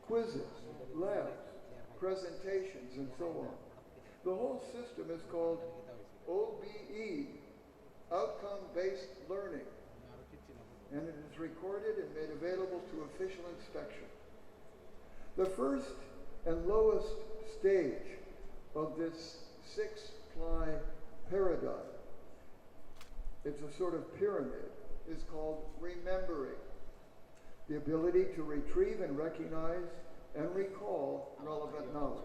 [SPEAKER 11] quizzes, labs, presentations, and so on. The whole system is called OBE, Outcome-Based Learning, and it is recorded and made available to official inspection. The first and lowest stage of this six-ply paradigm, it's a sort of pyramid, is called remembering, the ability to retrieve and recognize and recall relevant knowledge.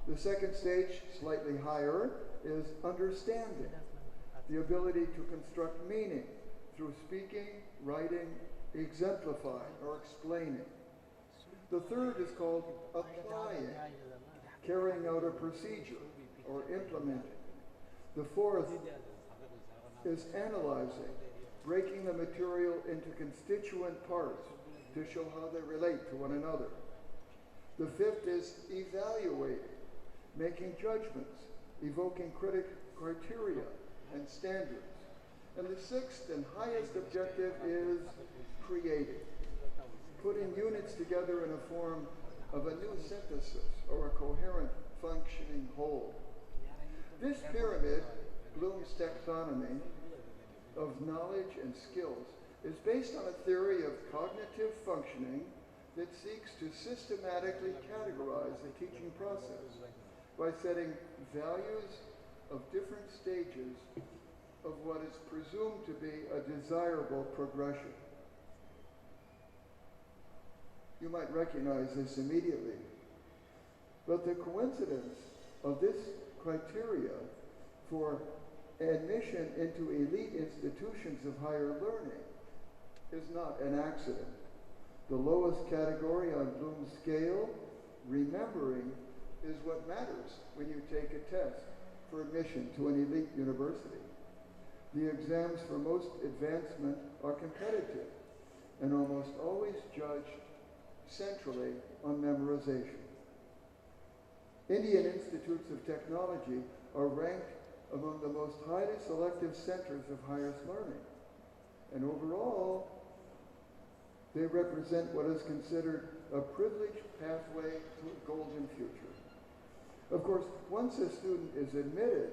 [SPEAKER 11] The second stage, slightly higher, is understanding, the ability to construct meaning through speaking, writing, exemplifying, or explaining. The third is called applying, carrying out a procedure or implementing. The fourth is analyzing, breaking the material into constituent parts to show how they relate to one another. The fifth is evaluating, making judgments, evoking criteria and standards. And the sixth and highest objective is creating, putting units together in a form of a new synthesis or a coherent functioning whole. This pyramid, Bloom's taxonomy of knowledge and skills, is based on a theory of cognitive functioning that seeks to systematically categorize the teaching process by setting values of different stages of what is presumed to be a desirable progression. You might recognize this immediately, but the coincidence of this criteria for admission into elite institutions of higher learning is not an accident. The lowest category on Bloom's scale, remembering, is what matters when you take a test for admission to an elite university. The exams for most advancement are competitive and almost always judged centrally on memorization. Indian institutes of technology are ranked among the most highly selective centers of highest learning. And overall, they represent what is considered a privileged pathway to a golden future. Of course, once a student is admitted,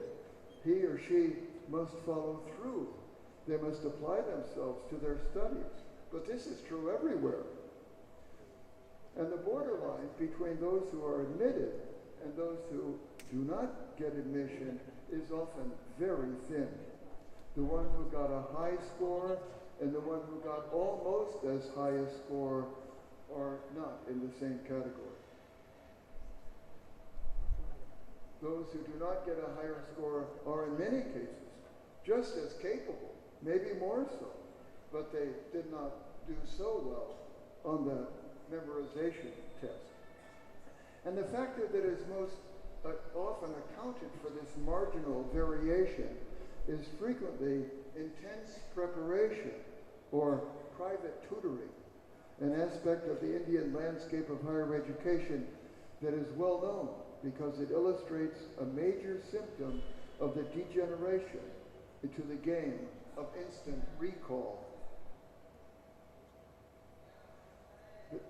[SPEAKER 11] he or she must follow through. They must apply themselves to their studies. But this is true everywhere. And the borderline between those who are admitted and those who do not get admission is often very thin. The one who got a high score and the one who got almost as high a score are not in the same category. Those who do not get a higher score are in many cases just as capable, maybe more so, but they did not do so well on the memorization test. And the factor that is most often accounted for this marginal variation is frequently intense preparation or private tutoring. an aspect of the Indian landscape of higher education that is well known because it illustrates a major symptom of the degeneration into the game of instant recall.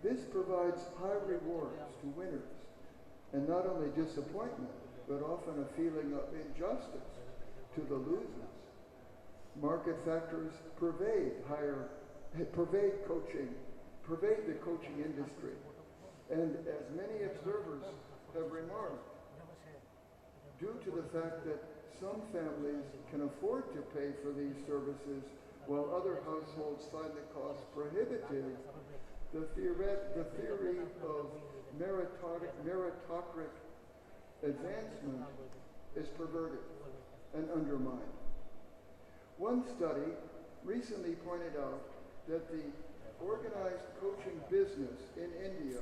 [SPEAKER 11] This provides high rewards to winners, and not only disappointment, but often a feeling of injustice to the losers. Market factors pervade the coaching industry, and as many observers have remarked, due to the fact that some families can afford to pay for these services while other households find the cost prohibitive, the theory of meritocratic advancement is perverted and undermined. One study recently pointed out that the organized coaching business in India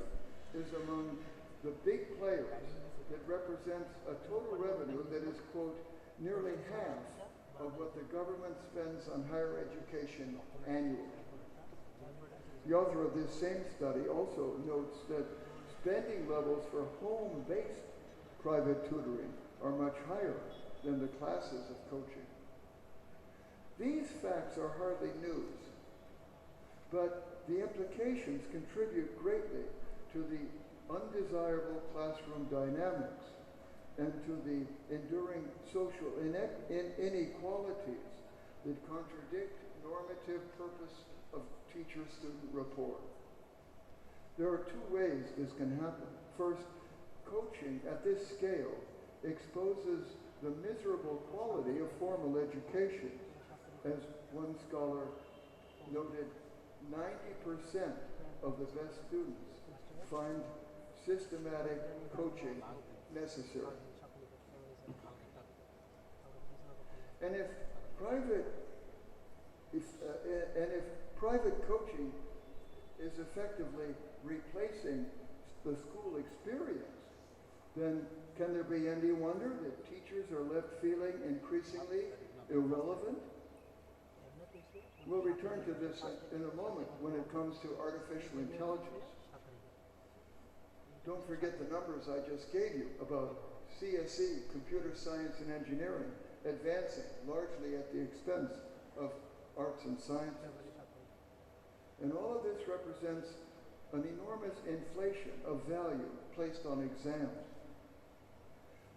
[SPEAKER 11] is among the big players that represents a total revenue that is, quote, nearly half of what the government spends on higher education annually. The author of this same study also notes that spending levels for home-based private tutoring are much higher than the classes of coaching. These facts are hardly news, but the implications contribute greatly to the undesirable classroom dynamics and to the enduring social inequalities that contradict normative purpose of teacher-student rapport. There are two ways this can happen. First, coaching at this scale exposes the miserable quality of formal education. As one scholar noted, 90% of the best students find systematic coaching necessary. And if private coaching is effectively replacing the school experience, then can there be any wonder that teachers are left feeling increasingly irrelevant? We'll return to this in a moment when it comes to artificial intelligence. Don't forget the numbers I just gave you about CSE, computer science and engineering, advancing largely at the expense of arts and sciences. And all of this represents an enormous inflation of value placed on exams.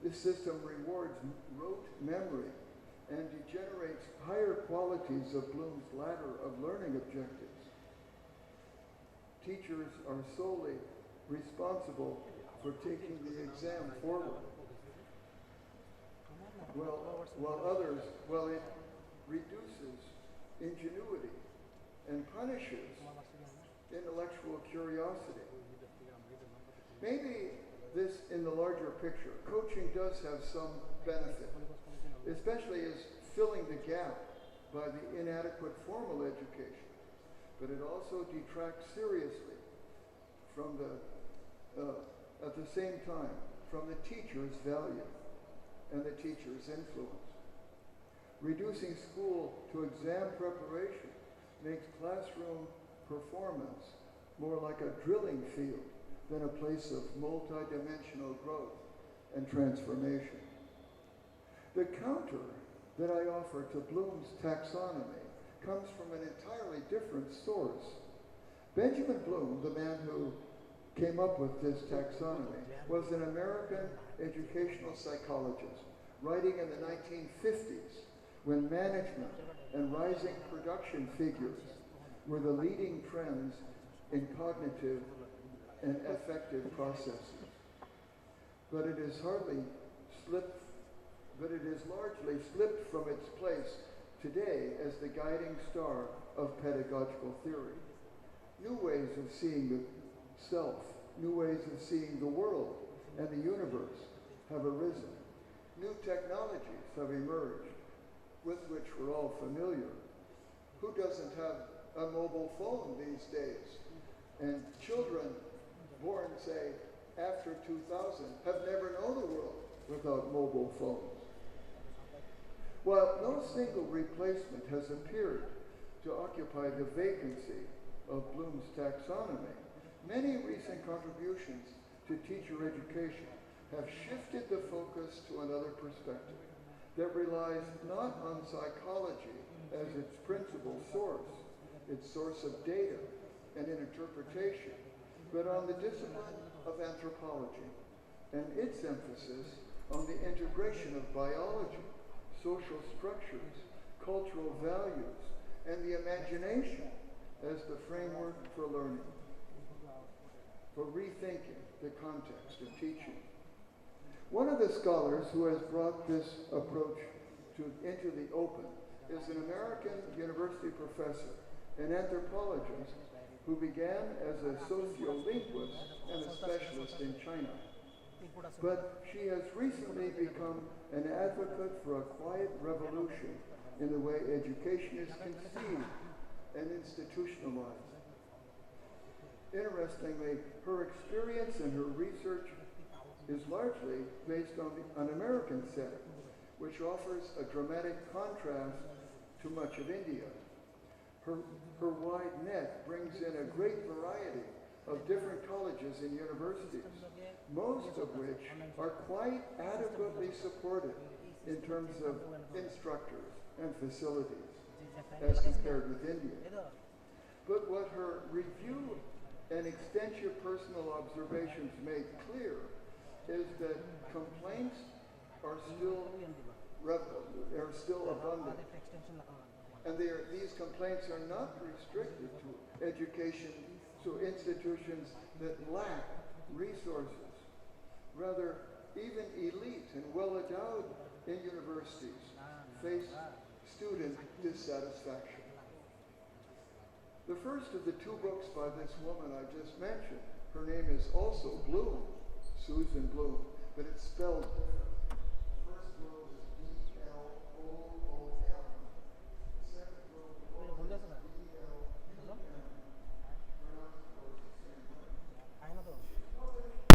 [SPEAKER 11] This system rewards rote memory and degenerates higher qualities of Bloom's ladder of learning objectives. Teachers are solely responsible for taking the exam forward, while it reduces ingenuity and punishes intellectual curiosity. Maybe this, in the larger picture, coaching does have some benefit, especially as filling the gap by the inadequate formal education, but it also detracts seriously from at the same time, from the teacher's value and the teacher's influence. Reducing school to exam preparation makes classroom performance more like a drilling field than a place of multidimensional growth and transformation. The counter that I offer to Bloom's taxonomy comes from an entirely different source. Benjamin Bloom, the man who came up with this taxonomy, was an American educational psychologist, writing in the 1950s when management and rising production figures were the leading trends in cognitive and affective processes. But it is largely slipped from its place today as the guiding star of pedagogical theory. New ways of seeing the self, new ways of seeing the world and the universe have arisen. New technologies have emerged with which we're all familiar. Who doesn't have a mobile phone these days? And children born, say, after 2000 have never known a world without mobile phones. While no single replacement has appeared to occupy the vacancy of Bloom's taxonomy, many recent contributions to teacher education have shifted the focus to another perspective that relies not on psychology as its principal source, its source of data and interpretation, but on the discipline of anthropology and its emphasis on the integration of biology, social structures, cultural values, and the imagination as the framework for learning, for rethinking the context of teaching. One of the scholars who has brought this approach into the open is an American university professor, an anthropologist who began as a sociolinguist and a specialist in China. But she has recently become an advocate for a quiet revolution in the way education is conceived and institutionalized. Interestingly, her experience and her research is largely based on an American setting, which offers a dramatic contrast to much of India. Her wide net brings in a great variety of different colleges and universities, most of which are quite adequately supported in terms of instructors and facilities as compared with India. But what her review and extensive personal observations make clear is that complaints are still abundant. And these complaints are not restricted to education, to institutions that lack resources. Rather, even elite and well-endowed in universities face student dissatisfaction. The first of the two books by this woman I just mentioned, her name is also Bloom, Susan Bloom, but it's spelled different. The first Bloom is B-L-O-O-M. The second Bloom is B-L-U-M. Pronounced, of course, the same way. She's published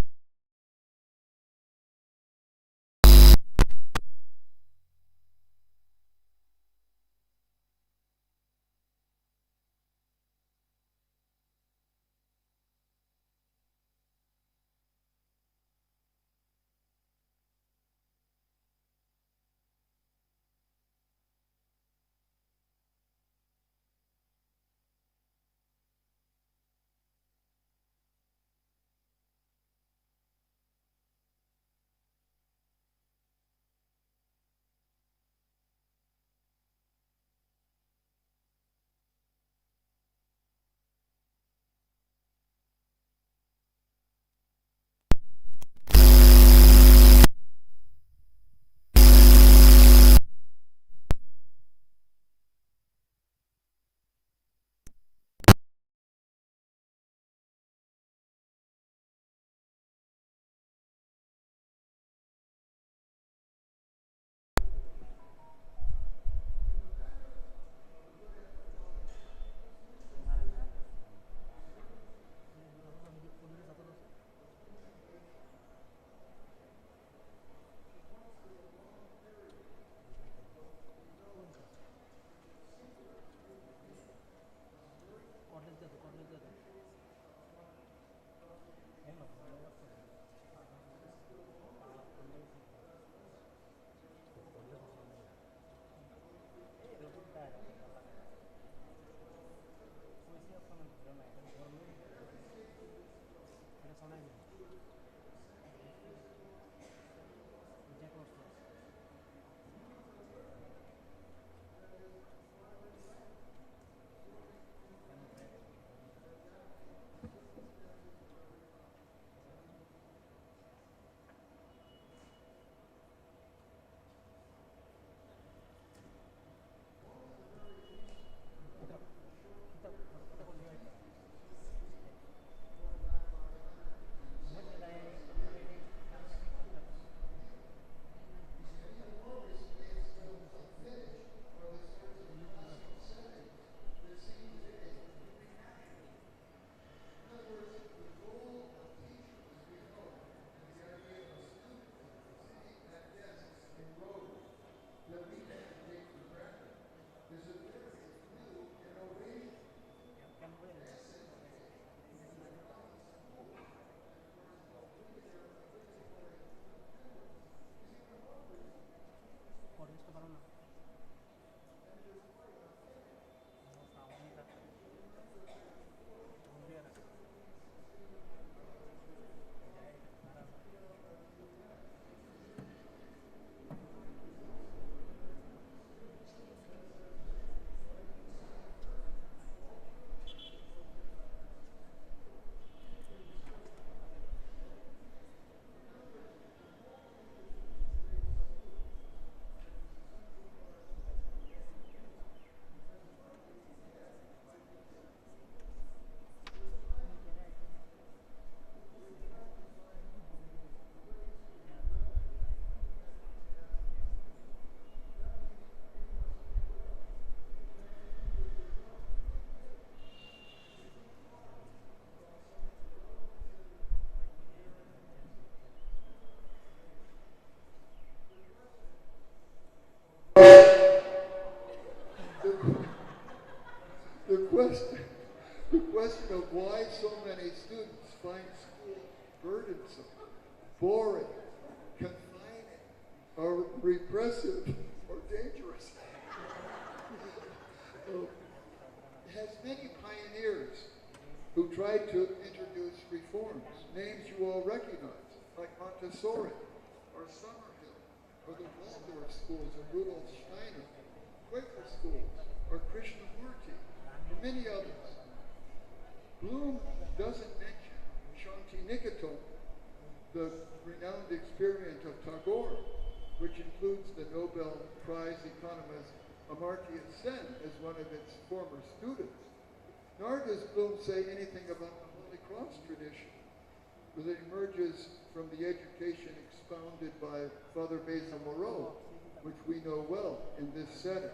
[SPEAKER 11] why so many students find school burdensome, boring, confining, or repressive, or dangerous. It has many pioneers who tried to introduce reforms, names you all recognize, like Montessori, or Summerhill, or the Waldorf schools of Rudolf Steiner, Quaker schools, or Krishnamurti, and many others. Bloom doesn't mention Shantiniketan, the renowned experiment of Tagore, which includes the Nobel Prize economist Amartya Sen as one of its former students. Nor does Bloom say anything about the Holy Cross tradition, that emerges from the education expounded by Father Basil Moreau, which we know well in this setting.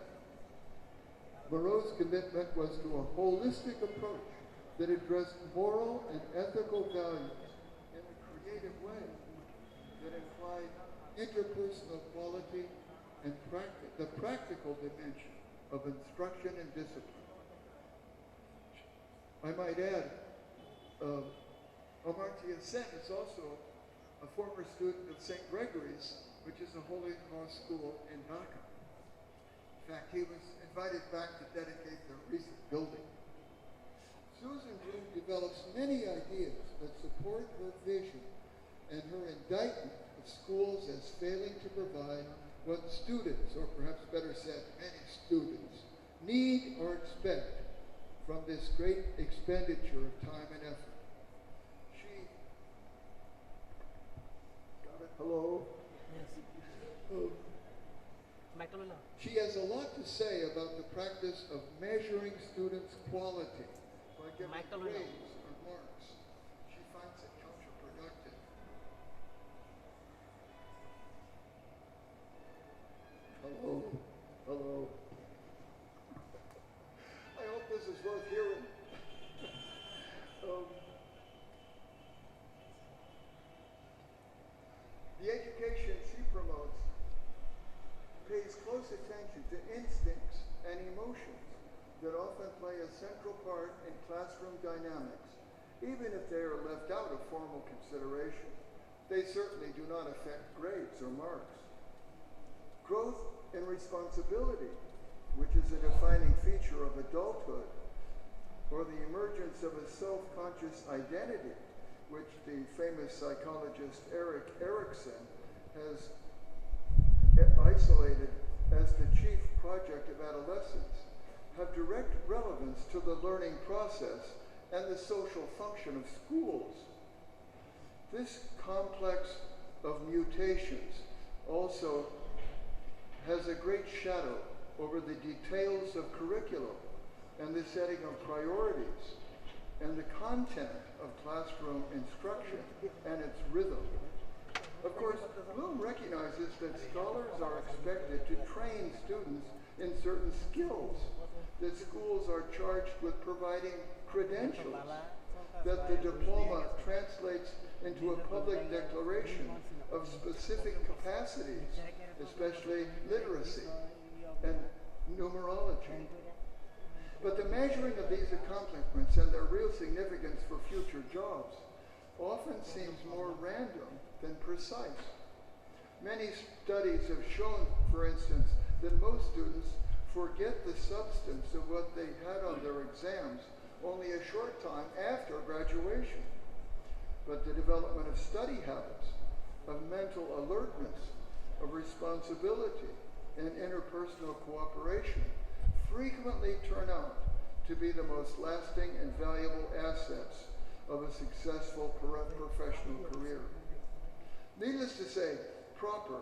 [SPEAKER 11] Moreau's commitment was to a holistic approach that addressed moral and ethical values in a creative way that implied interpersonal quality and the practical dimension of instruction and discipline. I might add, Amartya Sen is also a former student of St. Gregory's, which is a Holy Cross school in Dhaka. In fact, he was invited back to dedicate the recent building. Susan Bloom develops many ideas that support her vision and her indictment of schools as failing to provide what students, or perhaps better said, many students, need or expect from this great expenditure of time and effort. Got it? Hello? Yes. She has a lot to say about the practice of measuring students' quality by giving grades or marks. She finds it counterproductive. Hello? Hello? I hope this is worth hearing. The education she promotes pays close attention to instincts and emotions that often play a central part in classroom dynamics, even if they are left out of formal consideration. They certainly do not affect grades or marks. Growth and responsibility, which is a defining feature of adulthood, or the emergence of a self-conscious identity, which the famous psychologist Erik Erikson has isolated as the chief project of adolescence, have direct relevance to the learning process and the social function of schools. This complex of mutations also has a great shadow over the details of curriculum and the setting of priorities and the content of classroom instruction and its rhythm. Of course, Bloom recognizes that scholars are expected to train students in certain skills, that schools are charged with providing credentials, that the diploma translates into a public declaration of specific capacities, especially literacy and numerology. But the measuring of these accomplishments and their real significance for future jobs often seems more random than precise. Many studies have shown, for instance, that most students forget the substance of what they had on their exams only a short time after graduation. But the development of study habits, of mental alertness, of responsibility, and interpersonal cooperation frequently turn out to be the most lasting and valuable assets of a successful professional career. Needless to say, proper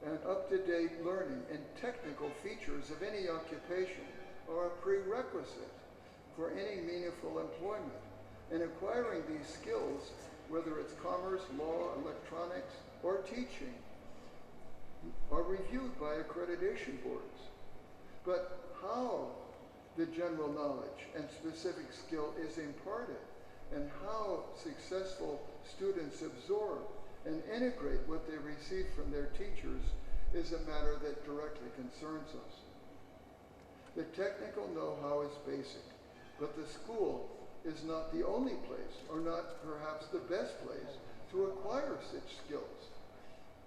[SPEAKER 11] and up-to-date learning and technical features of any occupation are a prerequisite for any meaningful employment. And acquiring these skills, whether it's commerce, law, electronics, or teaching, are reviewed by accreditation boards. But how the general knowledge and specific skill is imparted and how successful students absorb and integrate what they receive from their teachers is a matter that directly concerns us. The technical know-how is basic, but the school is not the only place, or not perhaps the best place, to acquire such skills.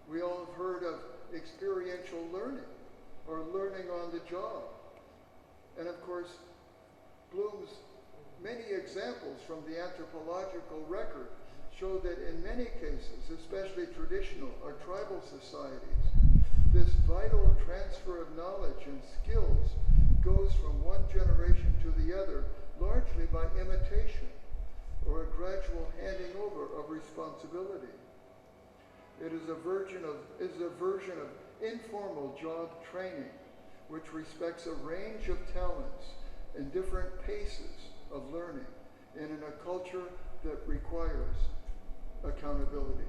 [SPEAKER 11] We all have heard of experiential learning, or learning on the job. And of course, Bloom's many examples from the anthropological record show that in many cases, especially traditional or tribal societies, this vital transfer of knowledge and skills goes from one generation to the other largely by imitation or a gradual handing over of responsibility. It is a version of informal job training which respects a range of talents and different paces of learning and in a culture that requires accountability.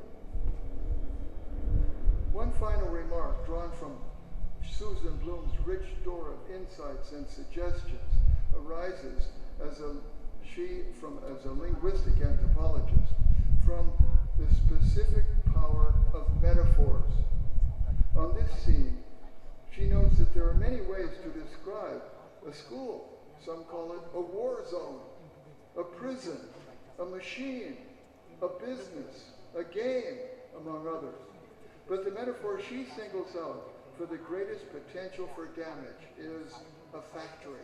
[SPEAKER 11] One final remark drawn from Susan Bloom's rich store of insights and suggestions arises as a linguistic anthropologist from the specific power of metaphors. On this scene, she notes that there are many ways to describe a school. Some call it a war zone, a prison, a machine, a business, a game, among others. But the metaphor she singles out for the greatest potential for damage is a factory.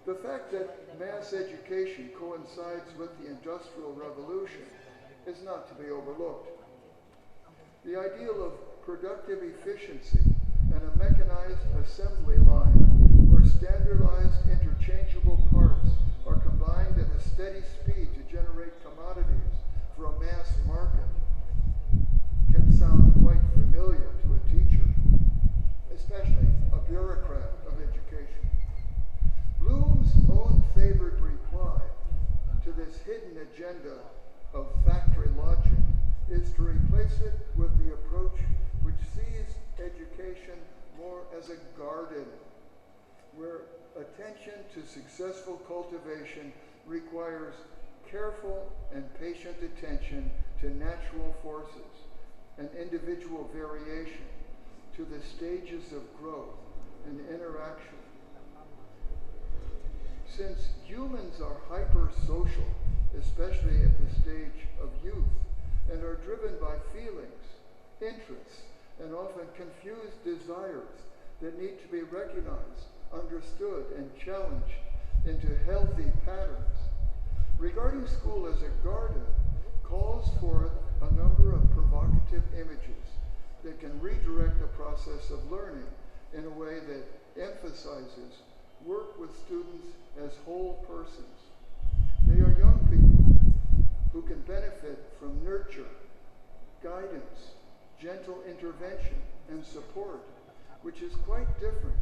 [SPEAKER 11] The fact that mass education coincides with the Industrial Revolution is not to be overlooked. The ideal of productive efficiency and a mechanized assembly line where standardized interchangeable parts are combined at a steady speed to generate commodities for a mass market can sound quite familiar to a teacher, especially a bureaucrat of education. Bloom's own favored reply to this hidden agenda of factory logic is to replace it with the approach which sees education more as a garden, where attention to successful cultivation requires careful and patient attention to natural forces and individual variation, to the stages of growth and interaction. Since humans are hypersocial, especially at the stage of youth, and are driven by feelings, interests, and often confused desires that need to be recognized, understood, and challenged into healthy patterns, regarding school as a garden calls forth a number of provocative images that can redirect the process of learning in a way that emphasizes work with students as whole persons. They are young people who can benefit from nurture, guidance, gentle intervention, and support, which is quite different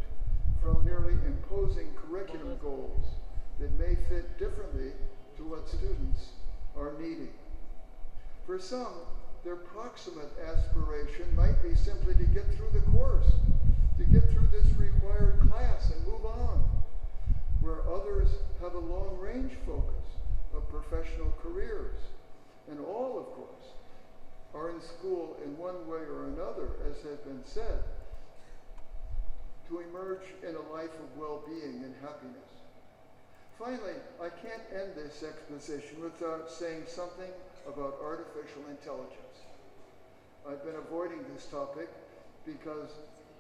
[SPEAKER 11] from merely imposing curriculum goals that may fit differently to what students are needing. For some, their proximate aspiration might be simply to get through the course, to get through this required class and move on, where others have a long-range focus of professional careers. And all, of course, are in school in one way or another, as has been said, to emerge in a life of well-being and happiness. Finally, I can't end this exposition without saying something about artificial intelligence. I've been avoiding this topic because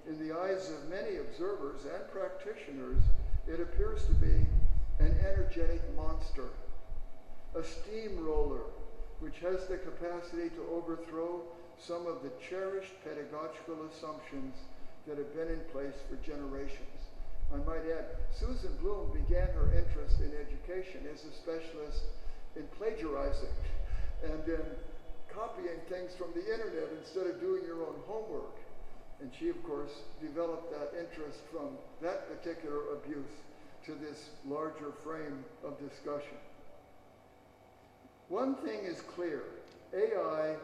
[SPEAKER 11] in the eyes of many observers and practitioners, it appears to be an energetic monster, a steamroller which has the capacity to overthrow some of the cherished pedagogical assumptions that have been in place for generations. I might add, Susan Bloom began her interest in education as a specialist in plagiarizing and in copying things from the internet instead of doing your own homework. And she, of course, developed that interest from that particular abuse to this larger frame of discussion. One thing is clear, AI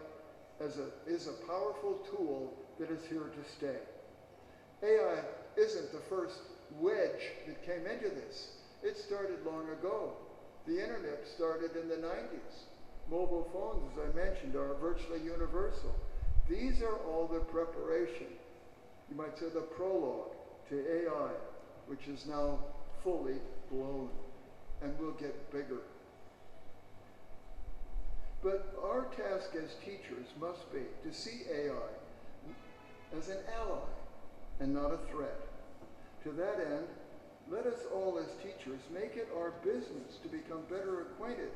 [SPEAKER 11] is a powerful tool that is here to stay. AI isn't the first wedge that came into this. It started long ago. The internet started in the 90s. Mobile phones, as I mentioned, are virtually universal. These are all the preparation, you might say the prologue to AI, which is now fully blown. and will get bigger. But our task as teachers must be to see AI as an ally and not a threat. To that end, let us all as teachers make it our business to become better acquainted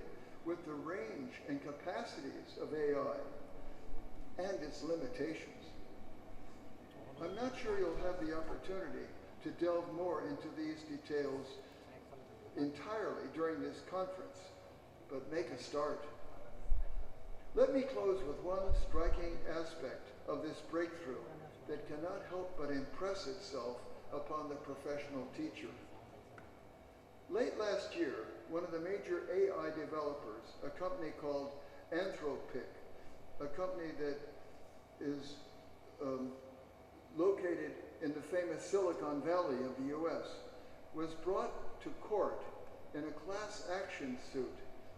[SPEAKER 11] with the range and capacities of AI and its limitations. I'm not sure you'll have the opportunity to delve more into these details entirely during this conference, but make a start. Let me close with one striking aspect of this breakthrough that cannot help but impress itself upon the professional teacher. Late last year, one of the major AI developers, a company called Anthropic, a company that is located in the famous Silicon Valley of the US, was brought to court in a class action suit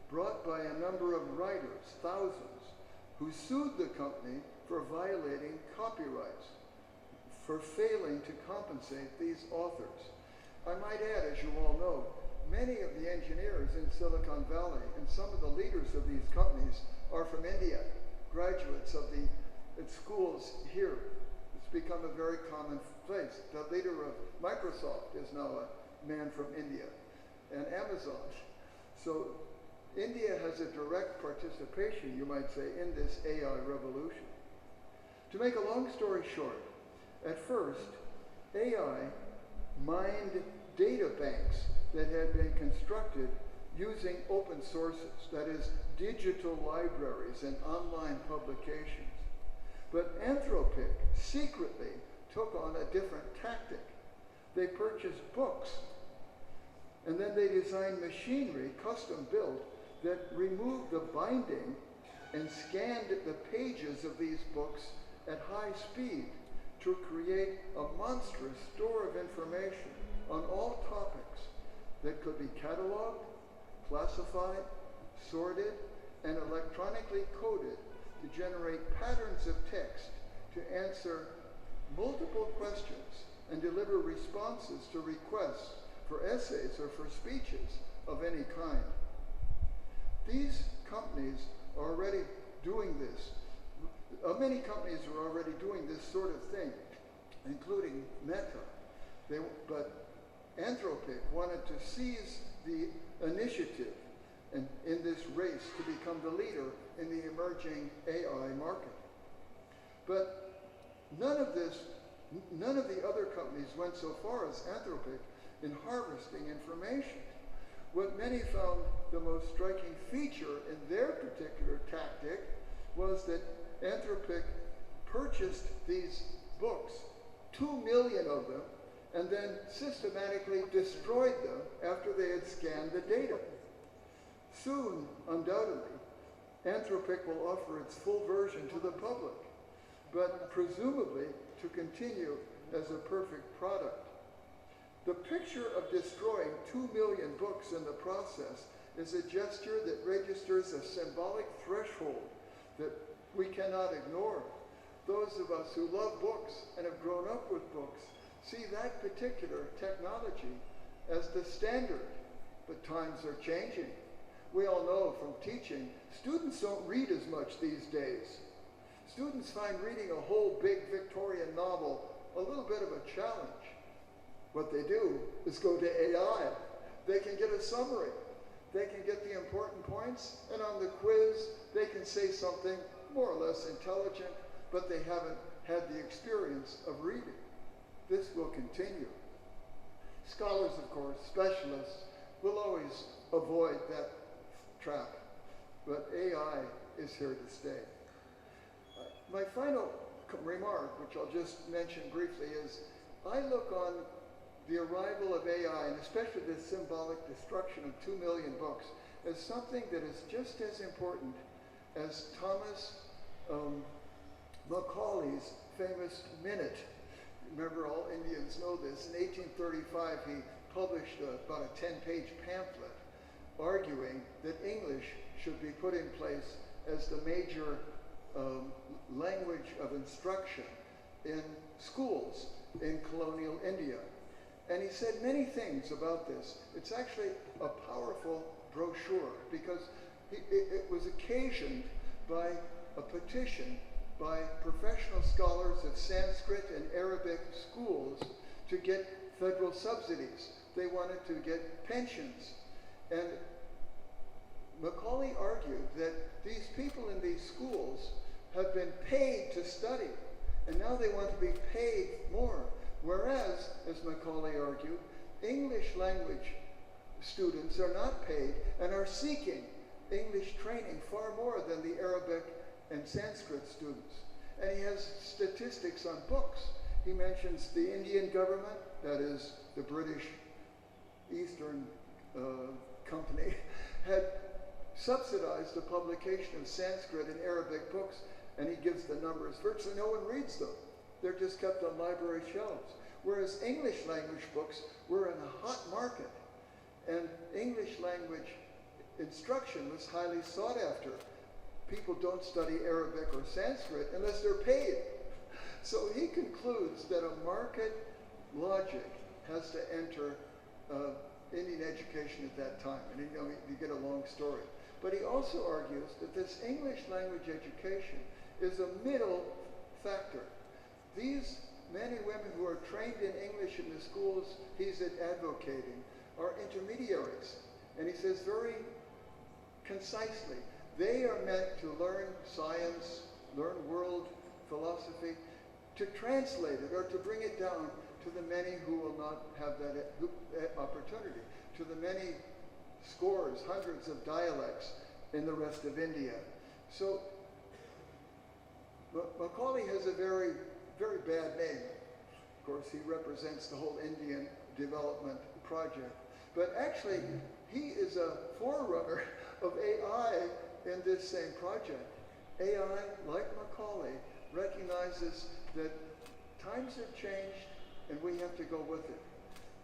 [SPEAKER 11] brought by a number of writers, thousands, who sued the company for violating copyrights, for failing to compensate these authors. I might add, as you all know, many of the engineers in Silicon Valley and some of the leaders of these companies are from India, graduates of the schools here. It's become a very common place. The leader of Microsoft is now a man from India, and Amazon. So India has a direct participation, you might say, in this AI revolution. To make a long story short, at first, AI mined data banks that had been constructed using open sources, that is, digital libraries and online publications. But Anthropic secretly took on a different tactic. They purchased books, and then they designed machinery, custom built, that removed the binding and scanned the pages of these books at high speed to create a monstrous store of information on all topics that could be cataloged, classified, sorted, and electronically coded to generate patterns of text to answer multiple questions and deliver responses to requests for essays or for speeches of any kind. These companies are already doing this. Many companies are already doing this sort of thing, including Meta. But Anthropic wanted to seize the initiative in this race to become the leader in the emerging AI market. But none of the other companies went so far as Anthropic in harvesting information. What many found the most striking feature in their particular tactic was that Anthropic purchased these books, 2 million of them, and then systematically destroyed them after they had scanned the data. Soon, undoubtedly, Anthropic will offer its full version to the public, but presumably to continue as a perfect product. The picture of destroying 2 million books in the process is a gesture that registers a symbolic threshold that we cannot ignore. Those of us who love books and have grown up with books see that particular technology as the standard, but times are changing. We all know from teaching, students don't read as much these days. Students find reading a whole big Victorian novel a little bit of a challenge. What they do is go to AI. They can get a summary. They can get the important points, and on the quiz, they can say something more or less intelligent, but they haven't had the experience of reading. This will continue. Scholars, of course, specialists, will always avoid that trap, but AI is here to stay. My final remark, which I'll just mention briefly, is I look on the arrival of AI, and especially the symbolic destruction of 2 million books, as something that is just as important as Thomas Macaulay's famous minute. Remember, all Indians know this. In 1835, he published about a 10-page pamphlet arguing that English should be put in place as the major language of instruction in schools in colonial India. And he said many things about this. It's actually a powerful brochure because it was occasioned by a petition by professional scholars of Sanskrit and Arabic schools to get federal subsidies. They wanted to get pensions. And Macaulay argued that these people in these schools have been paid to study, and now they want to be paid more. Whereas, as Macaulay argued, English language students are not paid and are seeking English training far more than the Arabic and Sanskrit students. And he has statistics on books. He mentions the Indian government, that is the British Eastern Company, had subsidized the publication of Sanskrit and Arabic books, and he gives the numbers. Virtually no one reads them. They're just kept on library shelves. Whereas English language books were in a hot market, and English language instruction was highly sought after. People don't study Arabic or Sanskrit unless they're paid. So he concludes that a market logic has to enter Indian education at that time. And you get a long story. But he also argues that this English language education is a middle factor. These men and women who are trained in English in the schools he's advocating are intermediaries. And he says very concisely, they are meant to learn science, learn world philosophy, to translate it or to bring it down to the many who will not have that opportunity, to the many scores, hundreds of dialects in the rest of India. So Macaulay has a very, very bad name. Of course, he represents the whole Indian development project. But actually, he is a forerunner of AI in this same project. AI, like Macaulay, recognizes that times have changed and we have to go with it.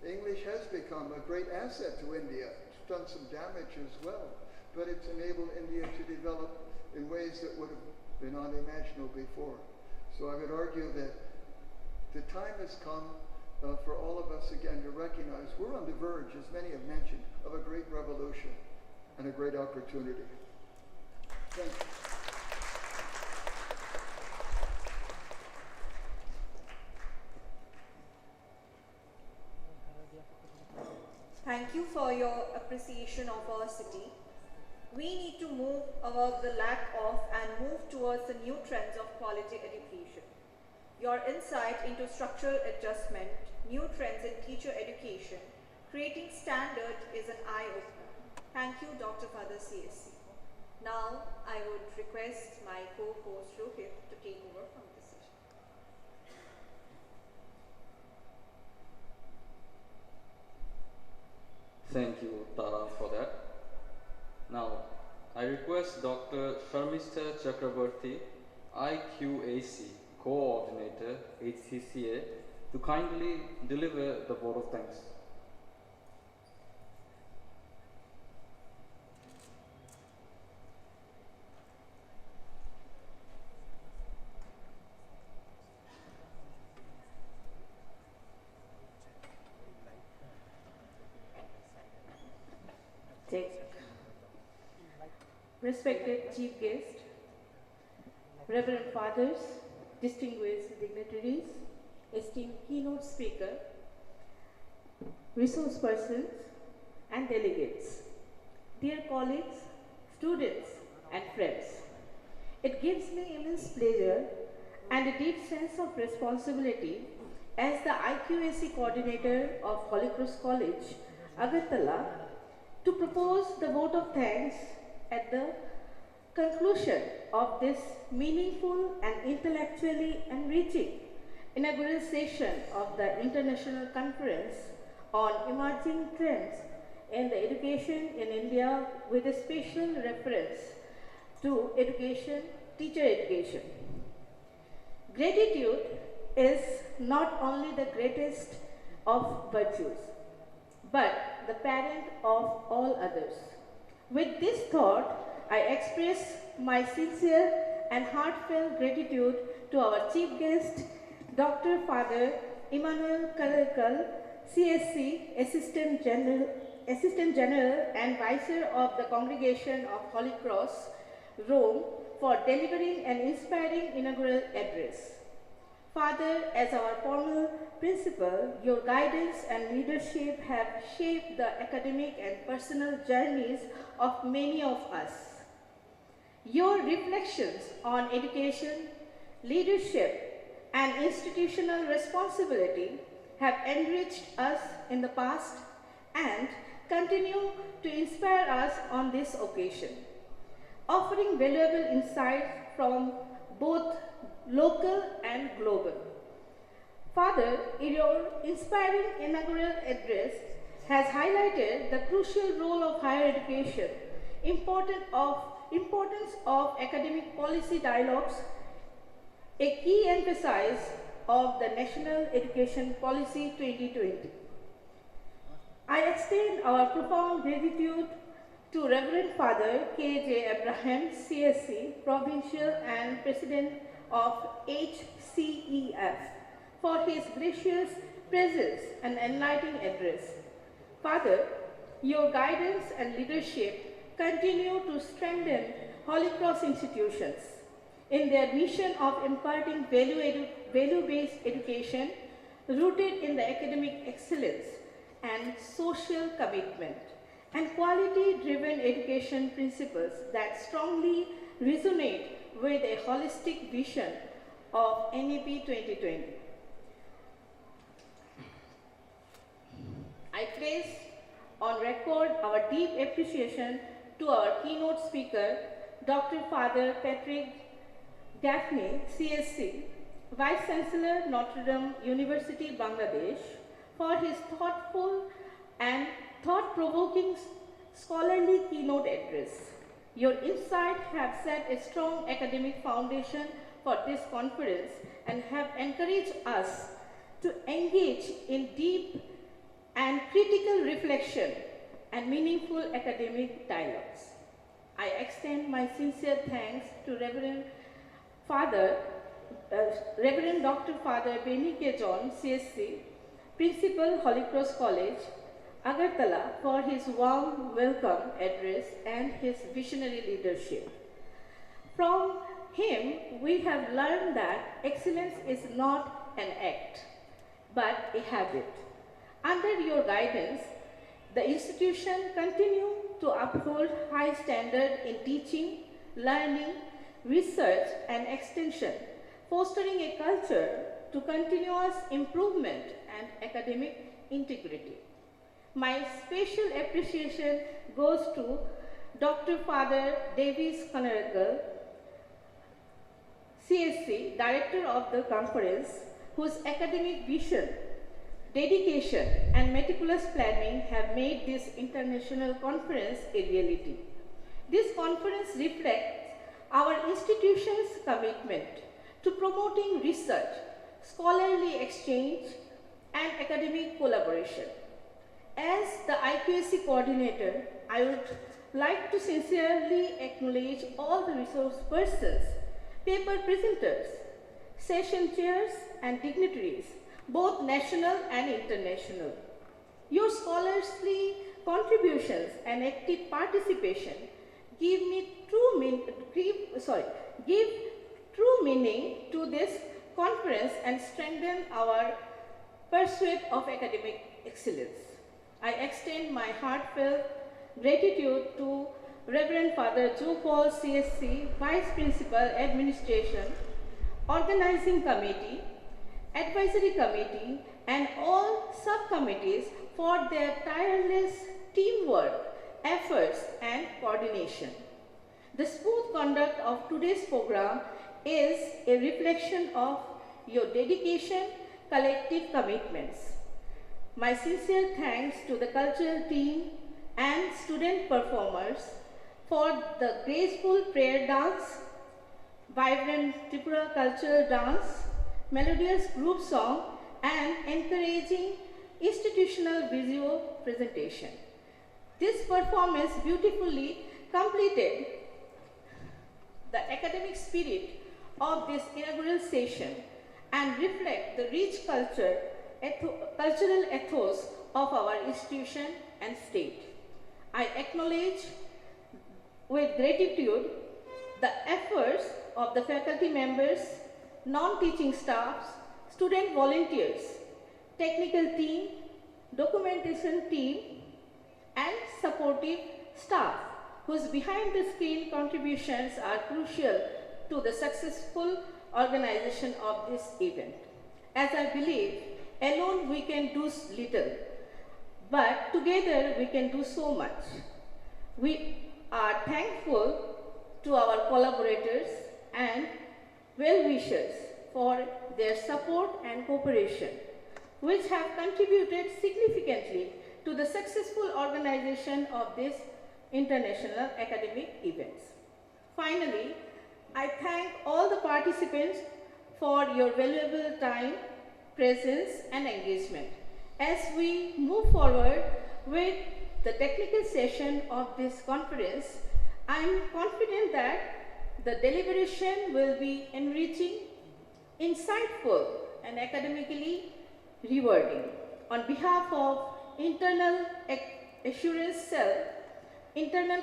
[SPEAKER 11] English has become a great asset to India. It's done some damage as well, but it's enabled India to develop in ways that would have been unimaginable before. So I would argue that the time has come for all of us again to recognize we're on the verge, as many have mentioned, of a great revolution and a great opportunity. Thank you.
[SPEAKER 8] Thank you for your appreciation of our city. We need to move above the lack of and move towards the new trends of quality education. Your insight into structural adjustment, new trends in teacher education, creating standards is an eye-opener. Thank you, Dr. Father CSC. Now, I would request my co-host Rohit to take over from this session.
[SPEAKER 12] Thank you, Tara, for that. Now, I request Dr. Sharmista Chakraborty, IQAC Coordinator, HCCA, to kindly deliver the vote of thanks.
[SPEAKER 10] Respected Chief Guest, Reverend Fathers, distinguished dignitaries, esteemed keynote speaker, resource persons, and delegates, dear colleagues, students, and friends. It gives me immense pleasure and a deep sense of responsibility as the IQAC coordinator of Holy Cross College, Agartala, to propose the vote of thanks at the conclusion of this meaningful and intellectually enriching inaugural session of the International Conference on Emerging Trends in the Education in India, with a special reference to education, teacher education. Gratitude is not only the greatest of virtues, but the parent of all others. With this thought, I express my sincere and heartfelt gratitude to our chief guest, Dr. Father Emmanuel Karakal, CSC Assistant General and Vicar of the Congregation of Holy Cross, Rome, for delivering an inspiring inaugural address. Father, as our formal principal, your guidance and leadership have shaped the academic and personal journeys of many of us. Your reflections on education, leadership, and institutional responsibility have enriched us in the past and continue to inspire us on this occasion, offering valuable insights from both local and global. Father, your inspiring inaugural address has highlighted the crucial role of higher education, importance of academic policy dialogues, a key emphasis of the National Education Policy 2020. I extend our profound gratitude to Reverend Father K.J. Abraham, CSC, Provincial and President of HCEF, for his gracious presence and enlightening address. Father, your guidance and leadership continue to strengthen Holy Cross institutions in their mission of imparting value-based education rooted in the academic excellence and social commitment, and quality-driven education principles that strongly resonate with a holistic vision of NEP 2020. I place on record our deep appreciation to our keynote speaker, Dr. Father Patrick Gaffney, CSC, Vice Chancellor, Notre Dame University, Bangladesh, for his thoughtful and thought-provoking scholarly keynote address. Your insights have set a strong academic foundation for this conference and have encouraged us to engage in deep and critical reflection and meaningful academic dialogues. I extend my sincere thanks to Reverend Dr. Father Benny K. John, CSC, Principal, Holy Cross College, Agartala, for his warm welcome address and his visionary leadership. From him, we have learned that excellence is not an act, but a habit. Under your guidance, the institution continues to uphold high standards in teaching, learning, research, and extension, fostering a culture to continuous improvement and academic integrity. My special appreciation goes to Dr. Father Davis Kanaragal, CSC, Director of the conference, whose academic vision, dedication, and meticulous planning have made this international conference a reality. This conference reflects our institution's commitment to promoting research, scholarly exchange, and academic collaboration. As the IQAC coordinator, I would like to sincerely acknowledge all the resource persons, paper presenters, session chairs, and dignitaries, both national and international. Your scholarly contributions and active participation give true meaning to this conference and strengthen our pursuit of academic excellence. I extend my heartfelt gratitude to Reverend Father Joe Paul, CSC, Vice Principal, Administration, Organizing Committee, Advisory Committee, and all subcommittees for their tireless teamwork, efforts, and coordination. The smooth conduct of today's program is a reflection of your dedication, collective commitments. My sincere thanks to the cultural team and student performers for the graceful prayer dance, vibrant Tripura cultural dance, melodious group song, and encouraging institutional visual presentation. This performance beautifully completed the academic spirit of this inaugural session and reflect the rich culture cultural ethos of our institution and state. I acknowledge with gratitude the efforts of the faculty members, non-teaching staffs, student volunteers, technical team, documentation team, and supportive staff whose behind-the-scene contributions are crucial to the successful organization of this event. As I believe, alone we can do little, but together we can do so much. We are thankful to our collaborators and well-wishers for their support and cooperation, which have contributed significantly to the successful organization of these international academic events. Finally, I thank all the participants for your valuable time, presence, and engagement. As we move forward with the technical session of this conference, I am confident that the deliberation will be enriching, insightful, and academically rewarding. On behalf of Internal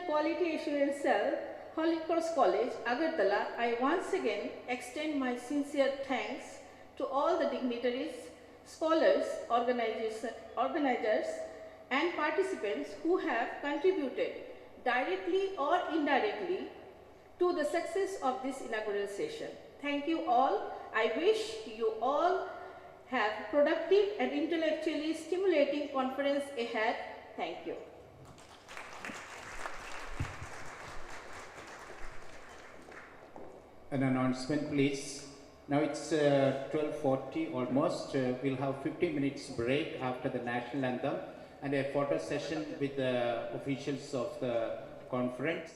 [SPEAKER 10] Quality Assurance Cell, Holy Cross College, Agartala, I once again extend my sincere thanks to all the dignitaries, scholars, organizers, and participants who have contributed directly or indirectly to the success of this inaugural session. Thank you all. I wish you all have productive and intellectually stimulating conference ahead. Thank you.
[SPEAKER 9] An announcement, please. Now it's 12:40 almost. We'll have 15 minutes break after the national anthem and a photo session with the officials of the conference.